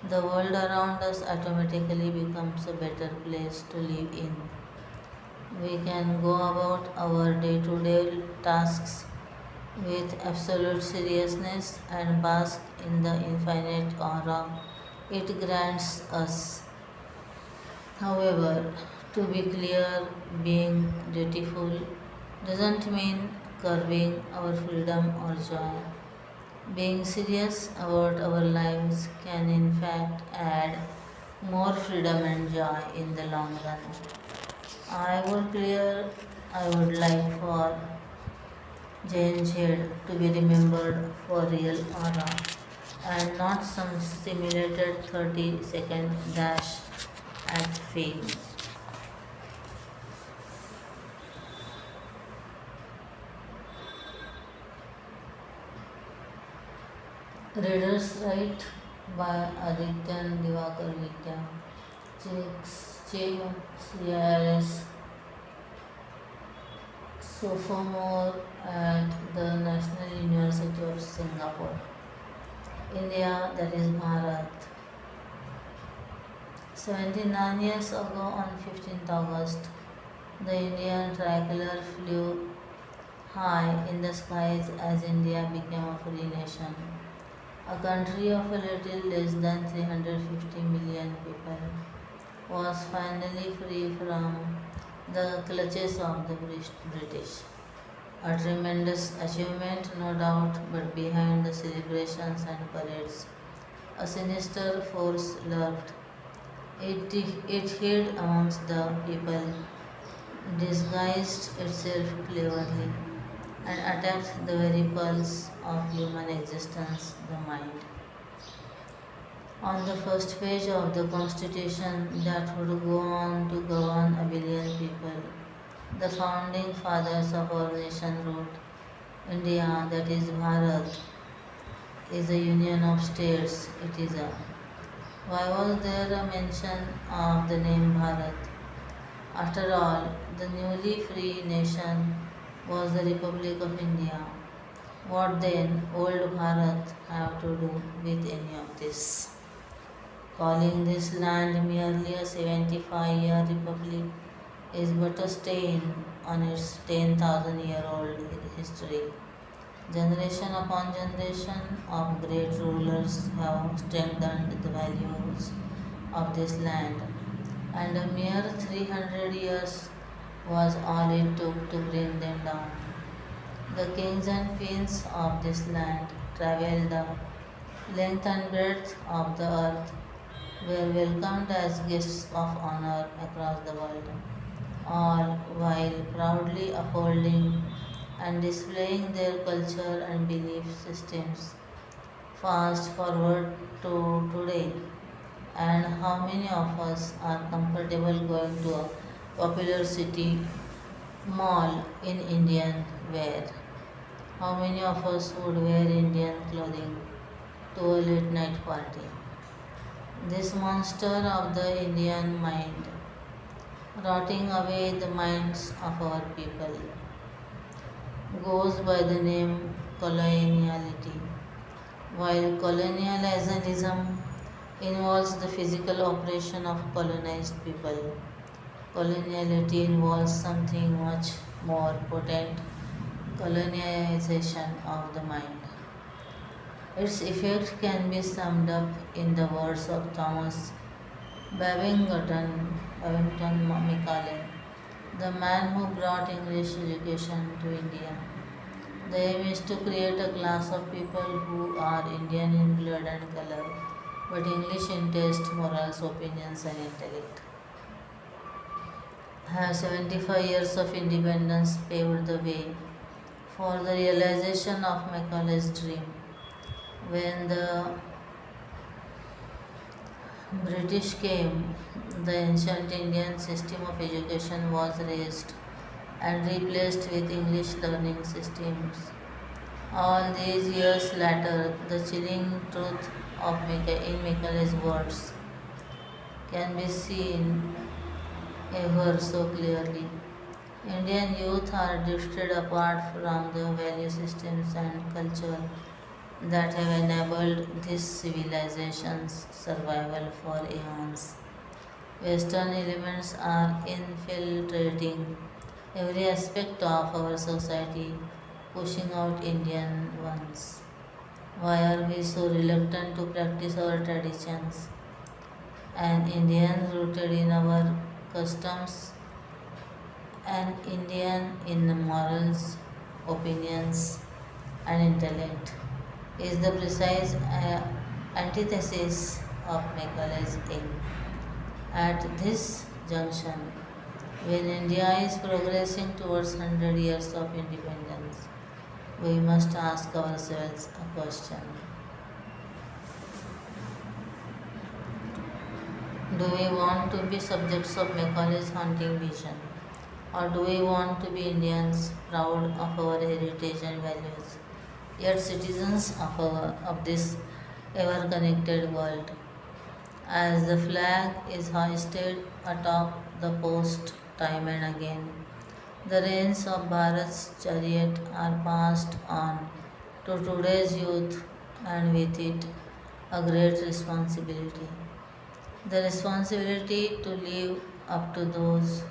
the world around us automatically becomes a better place to live in. We can go about our day to day tasks with absolute seriousness and bask in the infinite aura it grants us. However, to be clear, being dutiful doesn't mean curbing our freedom or joy. Being serious about our lives can in fact add more freedom and joy in the long run. I would like for Jane Shade to be remembered for real aura and not some simulated 30-second dash at fame. Readers write by Adityan Divakar Vidya, CIRS, sophomore at the National University of Singapore. India, that is Bharat. 79 years ago on 15th August, the Indian tricolor flew high in the skies as India became a free nation. A country of a little less than 350 million people was finally free from the clutches of the British. A tremendous achievement, no doubt, but behind the celebrations and parades, a sinister force lurked. It hid amongst the people, disguised itself cleverly, and attacked the very pulse of human existence, the mind. On the first page of the constitution that would go on to govern a billion people, the founding fathers of our nation wrote, India, that is Bharat, is a union of states. It is a. Why was there a mention of the name Bharat? After all, the newly free nation was the Republic of India. What then, old Bharat, have to do with any of this? Calling this land merely a 75-year republic is but a stain on its 10,000-year-old history. Generation upon generation of great rulers have strengthened the values of this land, and a mere 300 years was all it took to bring them down. The kings and queens of this land travelled the length and breadth of the earth, were welcomed as guests of honor across the world, all while proudly upholding and displaying their culture and belief systems. Fast forward to today, and how many of us are comfortable going to a popular city mall in Indian wear? How many of us would wear Indian clothing to a late night party? This monster of the Indian mind, rotting away the minds of our people, goes by the name coloniality. While colonialism involves the physical operation of colonized people, coloniality involves something much more potent, colonization of the mind. Its effect can be summed up in the words of Thomas Babington Macaulay, the man who brought English education to India. The aim is to create a class of people who are Indian in blood and color, but English in taste, morals, opinions, and intellect. Have 75 years of independence paved the way for the realization of Macaulay's dream. When the British came, the ancient Indian system of education was raised and replaced with English learning systems. All these years later, the chilling truth of in Macaulay's words can be seen ever so clearly. Indian youth are drifted apart from the value systems and culture that have enabled this civilization's survival for eons. Western elements are infiltrating every aspect of our society, pushing out Indian ones. Why are we so reluctant to practice our traditions? An Indian rooted in our customs, an Indian in morals, opinions, and intellect is the precise antithesis of Macaulay's aim. At this junction, when India is progressing towards 100 years of independence, we must ask ourselves a question. Do we want to be subjects of Macaulay's haunting vision? Or do we want to be Indians proud of our heritage and values, yet citizens of this ever connected world? As the flag is hoisted atop the post time and again, the reins of Bharat's chariot are passed on to today's youth, and with it a great responsibility. The responsibility to live up to those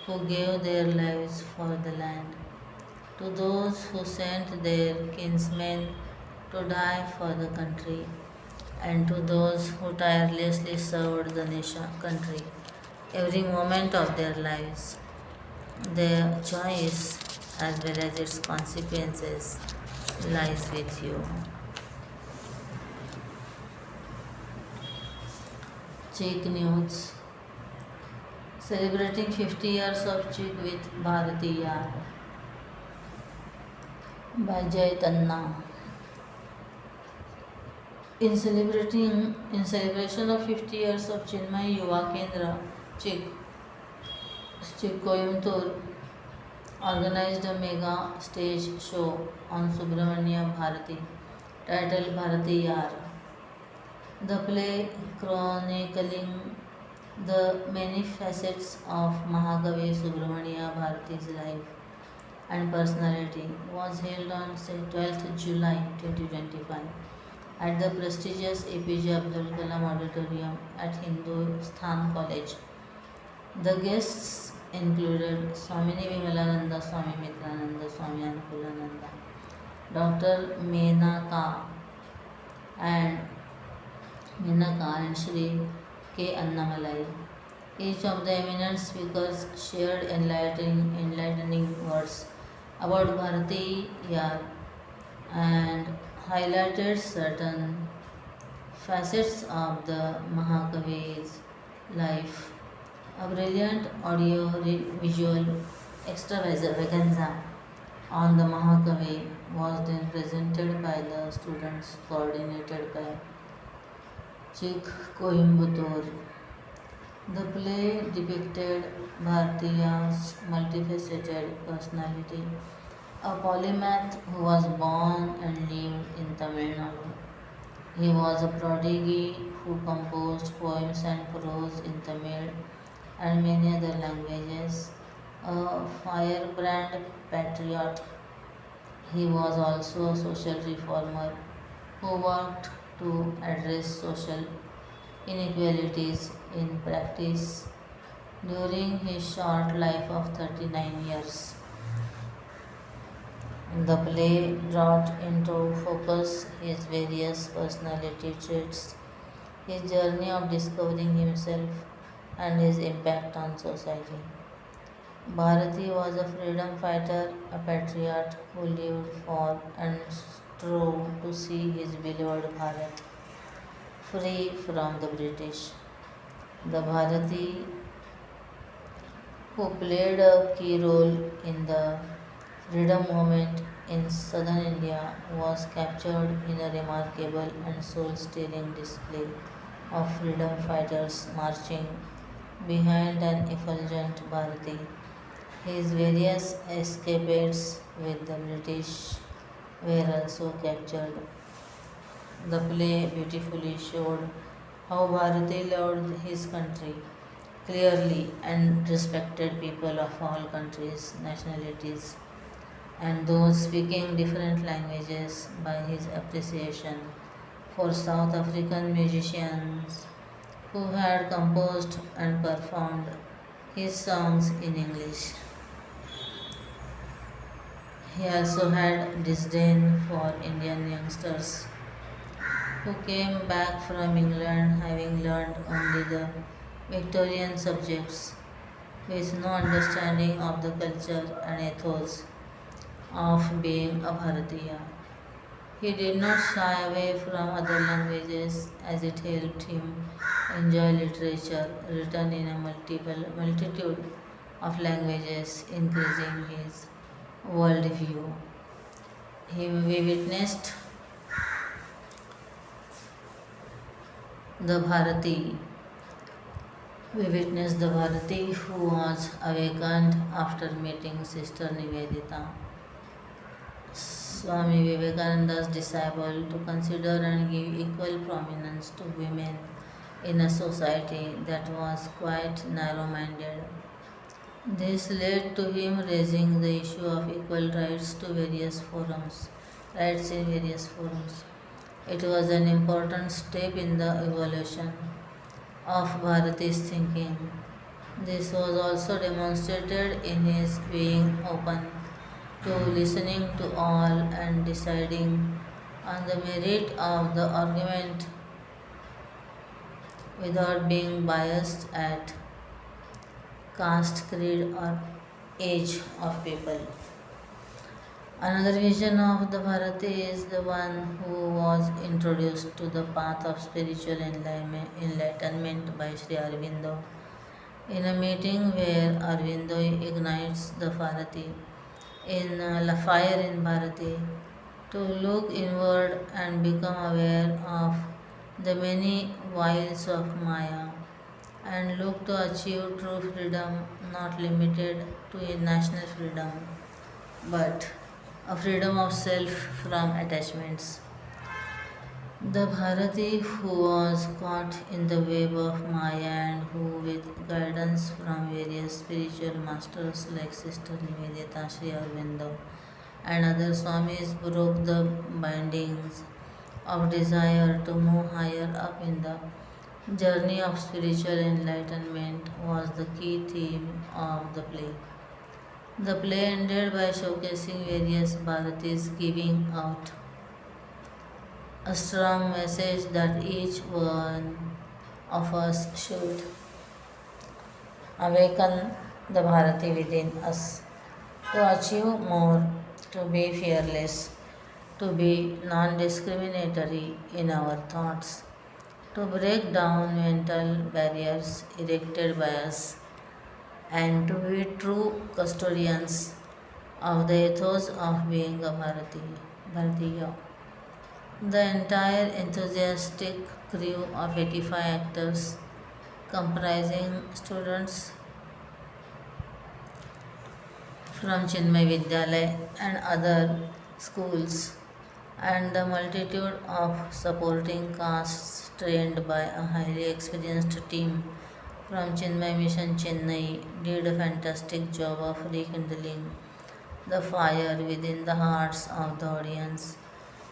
who gave their lives for the land, to those who sent their kinsmen to die for the country, and to those who tirelessly served the country every moment of their lives. Their choice, as well as its consequences, lies with you. Cheek News, celebrating 50 years of Cheek with Bharatiya by Jay Tanna. In celebration of 50 years of Chinmaya Yuva Kendra, Cheek Coimbatore organized a mega stage show on Subramania Bharati titled Bharatiyar. The play, chronicling the many facets of Mahakavi Subramania Bharati's life and personality, was held on 12th July 2025 at the prestigious APJ Abdul Kalam Auditorium at Hindustan College. The guests included Swamini Vimalananda, Swami Mitrananda, Swami Anukulananda, Dr. and Menaka and Shri K. Annamalai. Each of the eminent speakers shared enlightening words about Bharati Yar and highlighted certain facets of the Mahakavi's life. A brilliant audio visual extravaganza on the Mahakavi was then presented by the students, coordinated by Cheek Coimbatore. The play depicted Bharatiya's multifaceted personality, a polymath who was born and lived in Tamil Nadu. He was a prodigy who composed poems and prose in Tamil and many other languages. A firebrand patriot, He was also a social reformer who worked to address social inequalities in practice. During his short life of 39 years, the play brought into focus his various personality traits, his journey of discovering himself, and his impact on society. Bharati was a freedom fighter, a patriot who lived for and strove to see his beloved Bharat free from the British. The Bharati, who played a key role in the freedom movement in southern India, was captured in a remarkable and soul stirring display of freedom fighters marching behind an effulgent Bharati. His various escapades with the British were also captured. The play beautifully showed how Bharati loved his country clearly and respected people of all countries, nationalities, and those speaking different languages by his appreciation for South African musicians who had composed and performed his songs in English. He also had disdain for Indian youngsters who came back from England having learned only the Victorian subjects with no understanding of the culture and ethos of being a Bharatiya. He did not shy away from other languages as it helped him enjoy literature written in a multitude of languages, increasing his worldview. We witnessed the Bharati. We witnessed the Bharati who was awakened after meeting Sister Nivedita, Swami Vivekananda's disciple, to consider and give equal prominence to women in a society that was quite narrow minded. This led to him raising the issue of equal rights in various forums. It was an important step in the evolution of Bharati's thinking. This was also demonstrated in his being open to listening to all and deciding on the merit of the argument without being biased at caste, creed, or age of people. Another vision of the Bharati is the one who was introduced to the path of spiritual enlightenment by Sri Aurobindo in a meeting where Aurobindo ignites the Bharati in the fire in Bharati to look inward and become aware of the many wiles of Maya and look to achieve true freedom not limited to a national freedom but a freedom of self from attachments. The Bharati who was caught in the web of Maya and who, with guidance from various spiritual masters like Sister Nivedita, Sri Aurobindo, and other Swamis, broke the bindings of desire to move higher up in the journey of spiritual enlightenment, was the key theme of the play. The play ended by showcasing various Bharatis giving out a strong message that each one of us should awaken the Bharati within us to achieve more, to be fearless, to be non discriminatory in our thoughts, to break down mental barriers erected by us, and to be true custodians of the ethos of being a Bharatiya. The entire enthusiastic crew of 85 actors, comprising students from Chinmaya Vidyalaya and other schools, and the multitude of supporting casts trained by a highly experienced team from Chinmaya Mission Chennai, did a fantastic job of rekindling the fire within the hearts of the audience,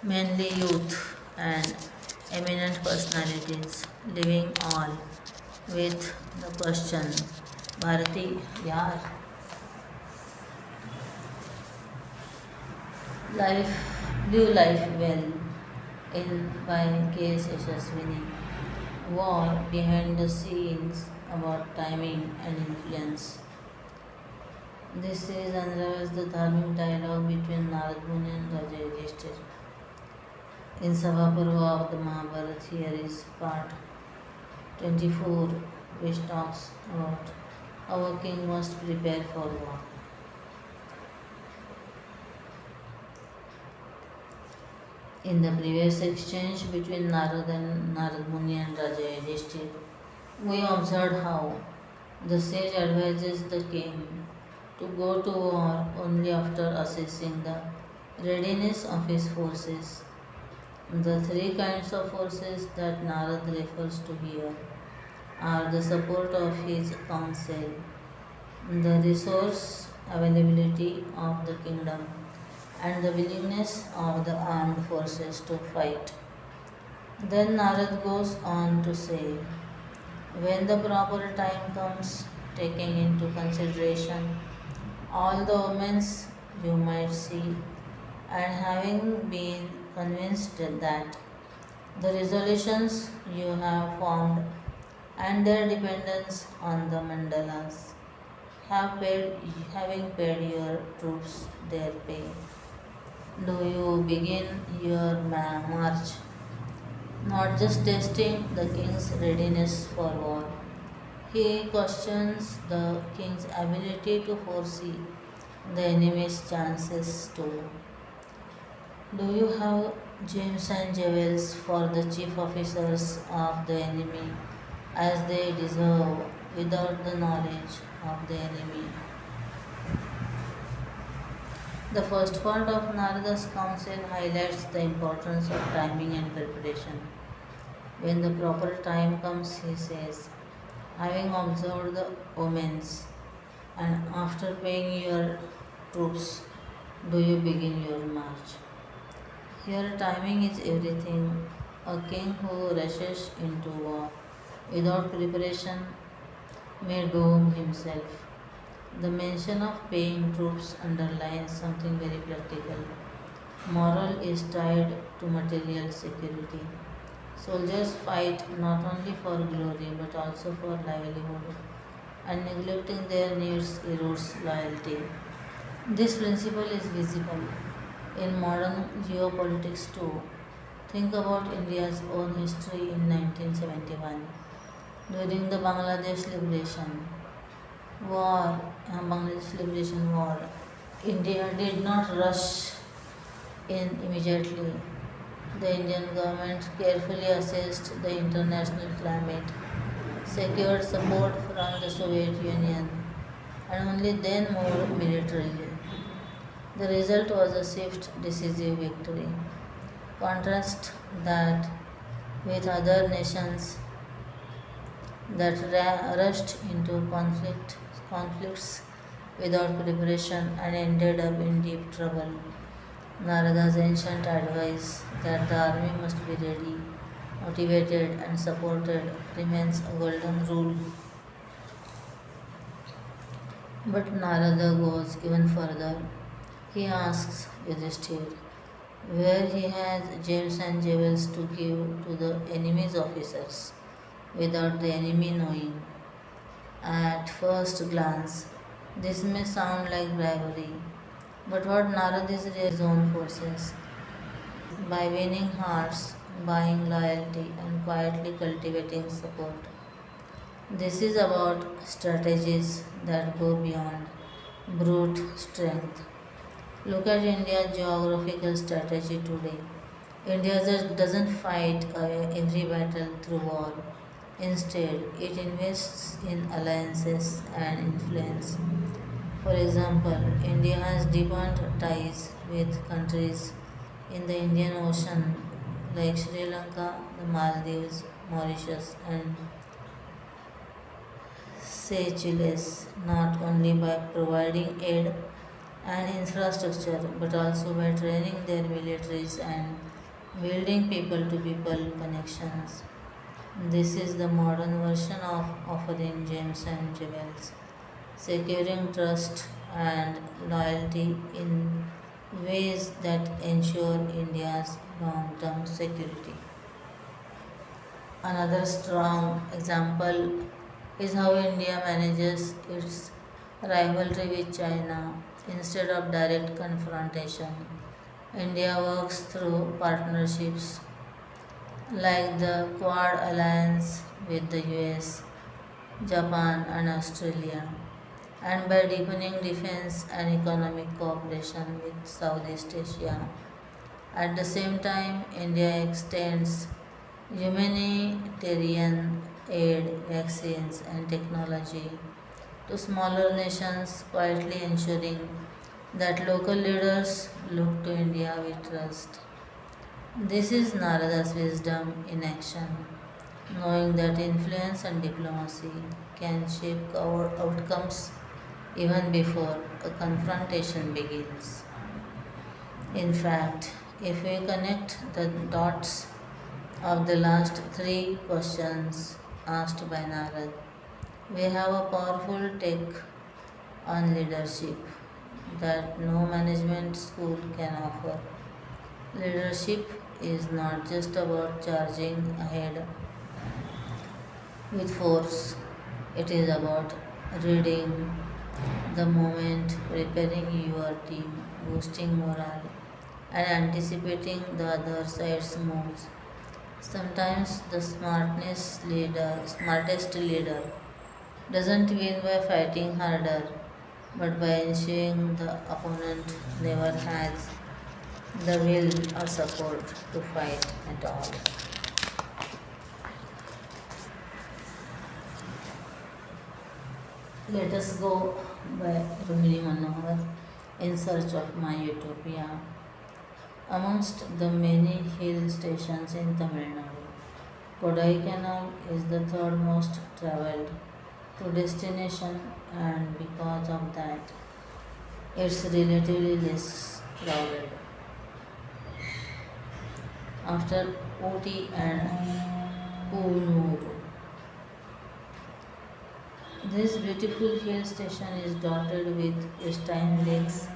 mainly youth and eminent personalities, leaving all with the question, Bharati, yaar, life, live life well, in by K.S. Yashaswini. War behind the scenes about timing and influence. This series unravels the dharmic dialogue between Narad Muni and Raja Yudhishthir. In Sabhaparva of the Mahabharata, here is part 24, which talks about how a king must prepare for war. In the previous exchange between Narad Muni and Raja Yudhishthir, we observed how the sage advises the king to go to war only after assessing the readiness of his forces. The three kinds of forces that Narad refers to here are the support of his counsel, the resource availability of the kingdom, and the willingness of the armed forces to fight. Then Narad goes on to say, when the proper time comes, taking into consideration all the omens you might see, and having been convinced that the resolutions you have formed and their dependence on the mandalas having paid your troops their pay, do you begin your march, not just testing the king's readiness for war. He questions the king's ability to foresee the enemy's chances too. Do you have gems and jewels for the chief officers of the enemy as they deserve without the knowledge of the enemy? The first part of Narada's counsel highlights the importance of timing and preparation. When the proper time comes, he says, having observed the omens and after paying your troops, do you begin your march? Here, timing is everything. A king who rushes into war without preparation may doom himself. The mention of paying troops underlines something very practical. Moral is tied to material security. Soldiers fight not only for glory but also for livelihood, and neglecting their needs erodes loyalty. This principle is visible in modern geopolitics too. Think about India's own history in 1971 during the Bangladesh Liberation War. India did not rush in immediately. The Indian government carefully assessed the international climate, secured support from the Soviet Union, and only then moved militarily. The result was a swift, decisive victory. Contrast that with other nations that rushed into conflicts without preparation and ended up in deep trouble. Narada's ancient advice that the army must be ready, motivated, and supported remains a golden rule. But Narada goes even further. He asks Yudhishthir where he has gems and jewels to give to the enemy's officers without the enemy knowing. At first glance, this may sound like bribery, but what Narad is really his own forces. By winning hearts, buying loyalty, and quietly cultivating support. This is about strategies that go beyond brute strength. Look at India's geographical strategy today. India just doesn't fight every battle through war. Instead, it invests in alliances and influence. For example, India has deepened ties with countries in the Indian Ocean like Sri Lanka, the Maldives, Mauritius, and Seychelles, not only by providing aid and infrastructure, but also by training their militaries and building people to people connections. This is the modern version of offering gems and jewels, securing trust and loyalty in ways that ensure India's long term security. Another strong example is how India manages its rivalry with China. Instead of direct confrontation, India works through partnerships like the Quad Alliance with the US, Japan, and Australia, and by deepening defense and economic cooperation with Southeast Asia. At the same time, India extends humanitarian aid, vaccines, and technology to smaller nations, quietly ensuring that local leaders look to India with trust. This is Narada's wisdom in action, knowing that influence and diplomacy can shape our outcomes even before a confrontation begins. In fact, if we connect the dots of the last three questions asked by Narad, we have a powerful take on leadership that no management school can offer. Leadership is not just about charging ahead with force, it is about reading the moment, preparing your team, boosting morale, and anticipating the other side's moves. Sometimes the smartest leader doesn't win by fighting harder, but by ensuring the opponent never has the will or support to fight at all. Let us go by Rumini Manohar in search of my utopia. Amongst the many hill stations in Tamil Nadu, Kodaikanal is the third most traveled to destination, and because of that, it's relatively less crowded. After Ooty and Koonur, this beautiful hill station is dotted with pristine lakes,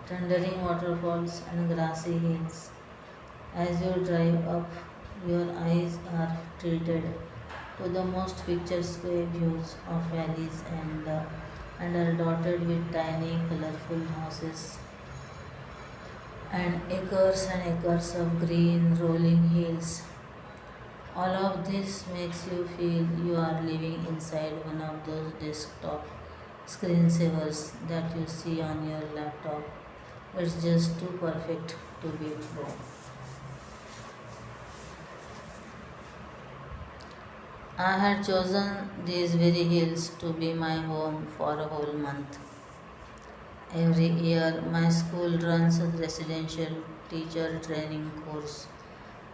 thundering waterfalls, and grassy hills. As you drive up, your eyes are treated to the most picturesque views of valleys and are dotted with tiny, colorful houses and acres of green rolling hills. All of this makes you feel you are living inside one of those desktop screensavers that you see on your laptop. It's just too perfect to be true. I had chosen these very hills to be my home for a whole month. Every year, my school runs a residential teacher training course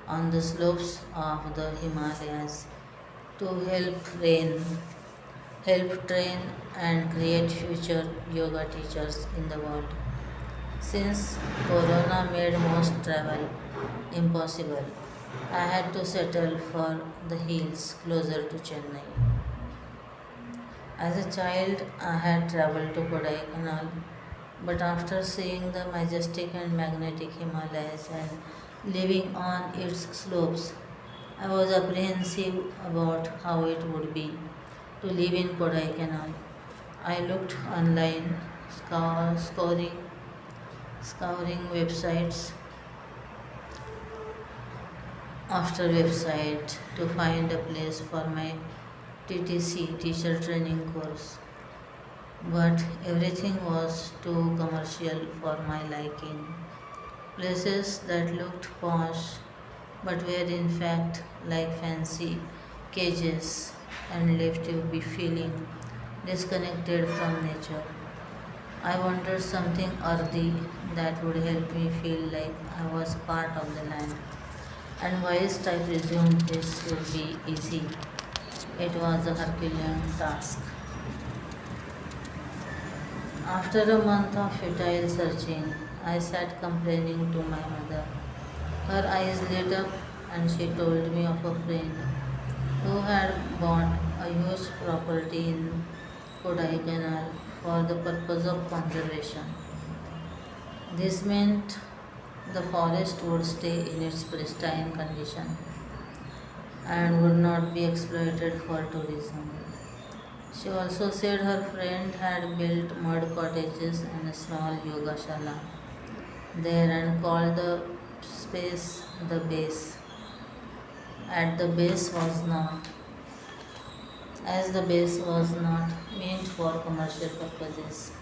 on the slopes of the Himalayas to help train and create future yoga teachers in the world. Since Corona made most travel impossible, I had to settle for the hills closer to Chennai. As a child, I had traveled to Kodaikanal, but after seeing the majestic and magnetic Himalayas and living on its slopes, I was apprehensive about how it would be to live in Kodaikanal. I looked online, scouring websites after website to find a place for my TTC teacher training course, but everything was too commercial for my liking. Places that looked posh but were in fact like fancy cages and left you be feeling disconnected from nature. I wanted something earthy that would help me feel like I was part of the land. And whilst I presumed this would be easy, it was a Herculean task. After a month of futile searching, I sat complaining to my mother. Her eyes lit up and she told me of a friend who had bought a huge property in Kodaikanal for the purpose of conservation. This meant the forest would stay in its pristine condition and would not be exploited for tourism. She also said her friend had built mud cottages and a small yoga shala there and called the space the base. At the base was not, as the base was not meant for commercial purposes.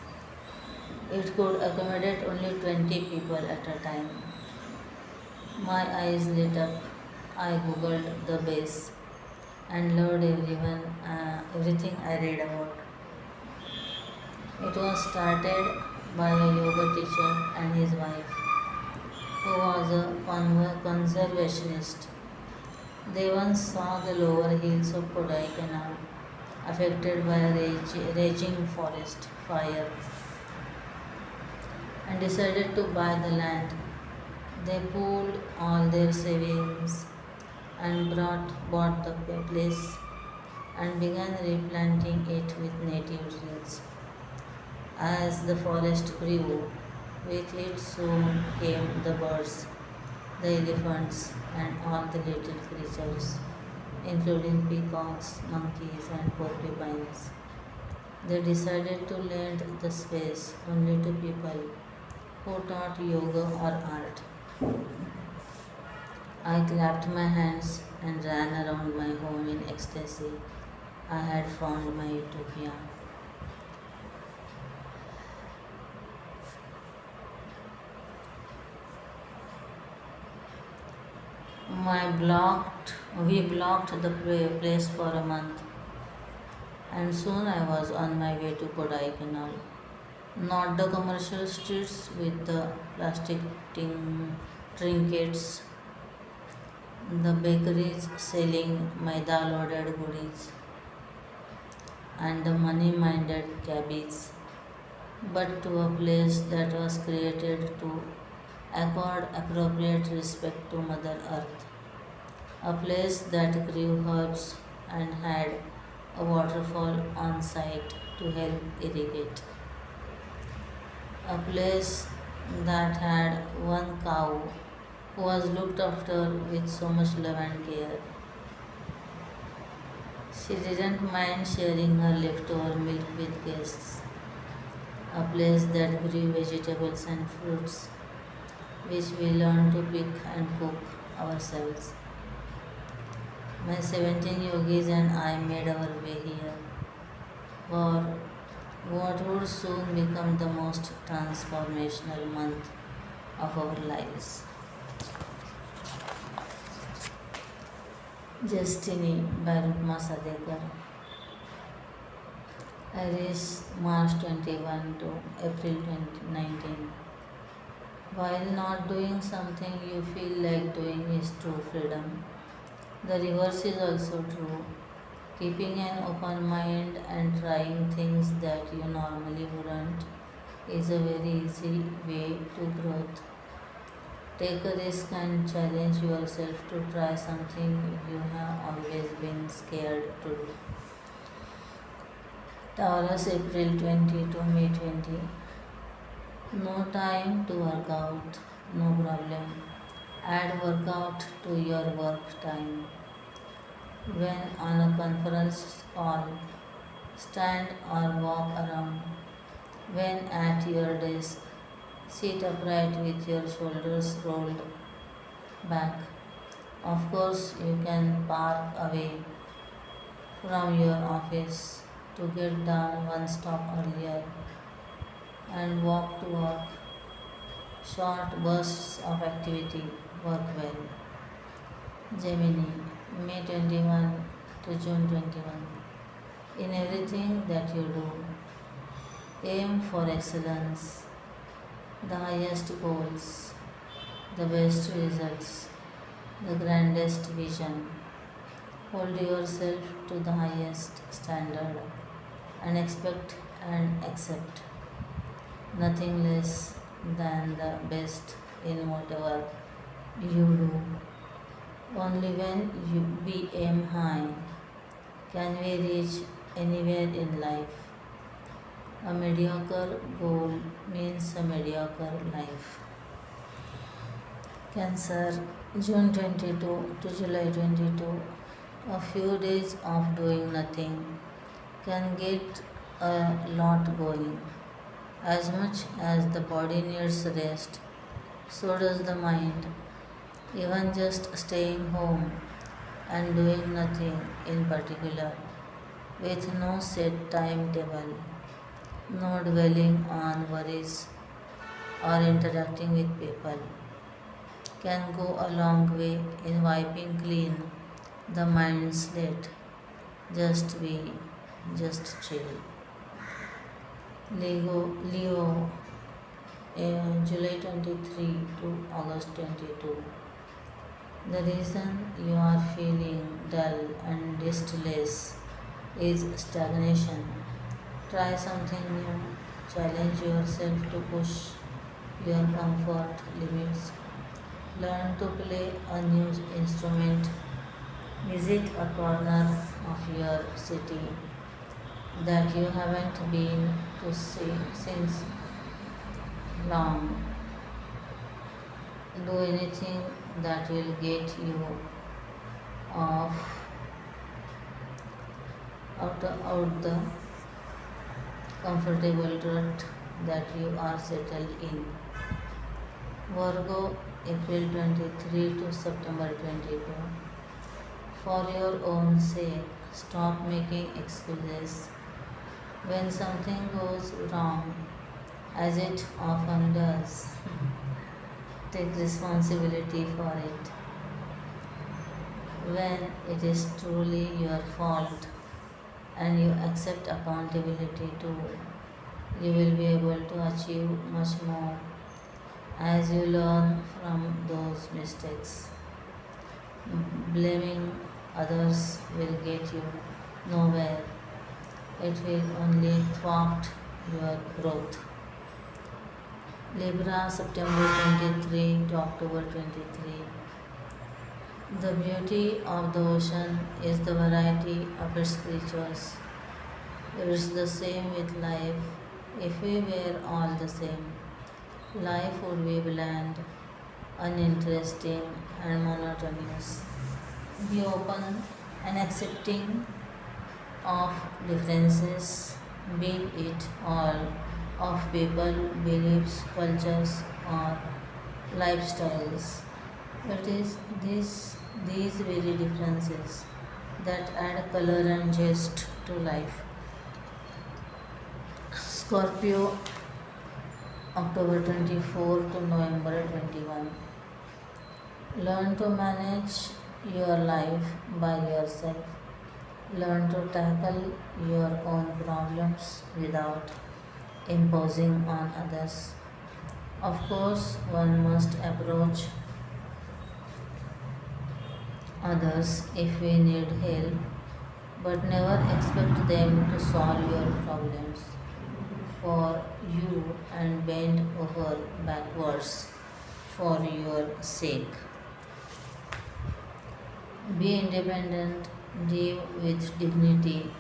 It could accommodate only 20 people at a time. My eyes lit up. I googled the base and loved everything I read about. It was started by a yoga teacher and his wife, who was a conservationist. They once saw the lower hills of Kodaikanal affected by a raging forest fire and decided to buy the land. They pooled all their savings and bought the place and began replanting it with native trees. As the forest grew, with it soon came the birds, the elephants, and all the little creatures, including peacocks, monkeys, and porcupines. They decided to lend the space only to people who taught yoga or art. I clapped my hands and ran around my home in ecstasy. I had found my utopia. We blocked the place for a month, and soon I was on my way to Kodaikanal. Not the commercial streets with the plastic trinkets, the bakeries selling maida loaded goodies, and the money minded cabbies, but to a place that was created to accord appropriate respect to Mother Earth, a place that grew herbs and had a waterfall on site to help irrigate, a place that had one cow who was looked after with so much love and care. She didn't mind sharing her leftover milk with guests, a place that grew vegetables and fruits which we learned to pick and cook ourselves. My 17 yogis and I made our way here for what would soon become the most transformational month of our lives. Destiny by Rukma Sadekar. I reached March 21 to April 2019. While not doing something you feel like doing is true freedom, the reverse is also true. Keeping an open mind and trying things that you normally wouldn't is a very easy way to growth. Take a risk and challenge yourself to try something you have always been scared to do. Taurus, April 20 to May 20. No time to work out, no problem. Add workout to your work time. When on a conference call, stand or walk around. When at your desk, sit upright with your shoulders rolled back. Of course, you can park away from your office to get down one stop earlier and walk to work. Short bursts of activity work well. Gemini, May 21 to June 21. In everything that you do, aim for excellence, the highest goals, the best results, the grandest vision. Hold yourself to the highest standard and expect and accept. nothing less than the best in whatever you do. Only when you we aim high can we reach anywhere in life. A mediocre goal means a mediocre life. Cancer, June 22 to July 22. A few days of doing nothing can get a lot going. As much as the body needs rest, so does the mind. Even just staying home and doing nothing in particular, with no set timetable, no dwelling on worries or interacting with people, can go a long way in wiping clean the mind slate. Just be, just chill. Leo, July 23 to August 22. The reason you are feeling dull and listless is stagnation. Try something new. Challenge yourself to push your comfort limits. Learn to play a new instrument. Visit a corner of your city that you haven't been to see since long. Do anything that will get you off out the comfortable rut that you are settled in. Virgo, April 23 to September 22. For your own sake, stop making excuses. When something goes wrong, as it often does, take responsibility for it. When it is truly your fault and you accept accountability too, you will be able to achieve much more as you learn from those mistakes. Blaming others will get you nowhere. It will only thwart your growth. Libra, September 23 to October 23. The beauty of the ocean is the variety of its creatures. It's the same with life. If we were all the same, life would be bland, uninteresting, and monotonous. Be open and accepting of differences, be it all of people, beliefs, cultures, or lifestyles. It is these very differences that add color and zest to life. Scorpio, October 24 to November 21. Learn to manage your life by yourself. Learn to tackle your own problems without imposing on others. Of course, one must approach others if we need help, but never expect them to solve your problems for you and bend over backwards for your sake. Be independent, live with dignity,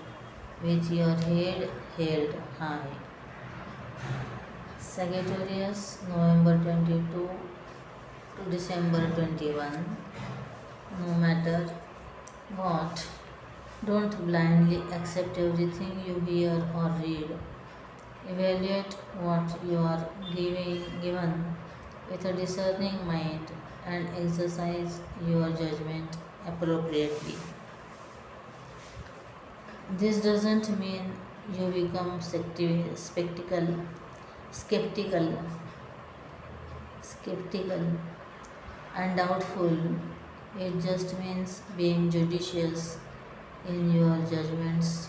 with your head held high. Sagittarius, November 22 to December 21. No matter what, don't blindly accept everything you hear or read. Evaluate what you are given with a discerning mind and exercise your judgment appropriately. This doesn't mean you become skeptical, skeptical and doubtful. It just means being judicious in your judgments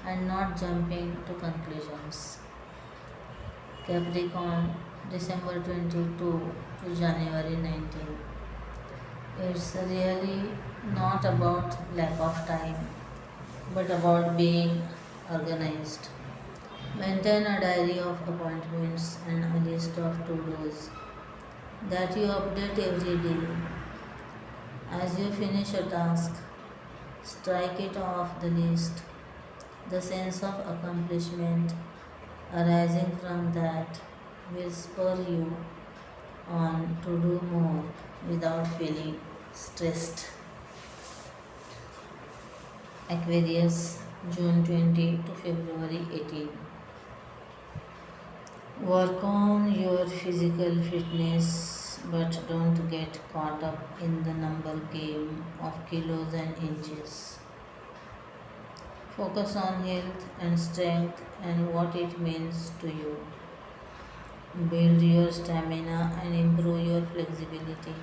and not jumping to conclusions. Capricorn, December 22 to January 19. It's really not about lack of time, but about being organized. Maintain a diary of appointments and a list of to-dos that you update every day. As you finish a task, strike it off the list. The sense of accomplishment arising from that will spur you on to do more without feeling stressed. Aquarius, June 20 to February 18. Work on your physical fitness, but don't get caught up in the number game of kilos and inches. Focus on health and strength and what it means to you. Build your stamina and improve your flexibility.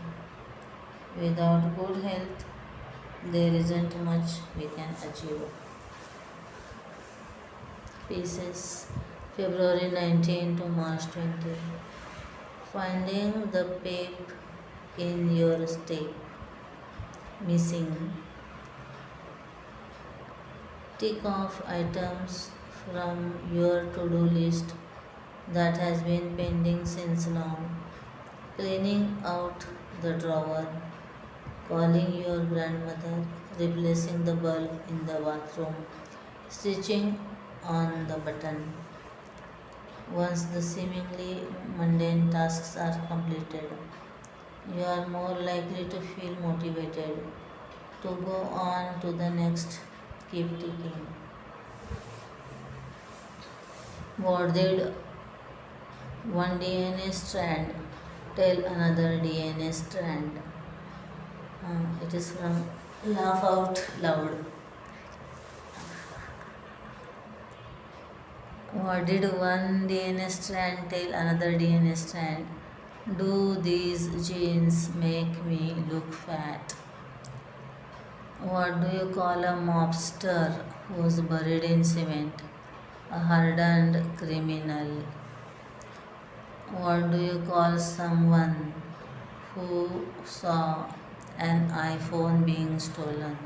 Without good health, there isn't much we can achieve. Pieces, February 19 to March 20. Finding the pep in your step. Missing. Tick off items from your to-do list that has been pending since long. Cleaning out the drawer, calling your grandmother, replacing the bulb in the bathroom, stitching on the button. Once the seemingly mundane tasks are completed, you are more likely to feel motivated to go on to the next. Keep ticking. What did one DNA strand tell another DNA strand? It is from Laugh Out Loud. What did one DNA strand tell another DNA strand? Do these genes make me look fat? What do you call a mobster who's buried in cement? A hardened criminal. What do you call someone who saw an iPhone being stolen?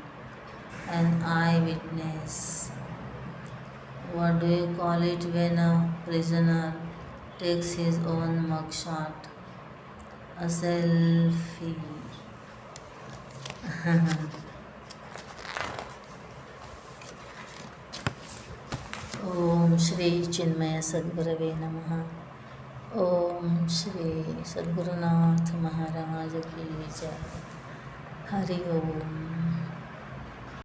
An eyewitness. What do you call it when a prisoner takes his own mugshot? A selfie. ओम श्री चिन्मय सद्गुरवे नमः। ओम श्री सद्गुरुनाथ महाराज की जय। हरि ओम।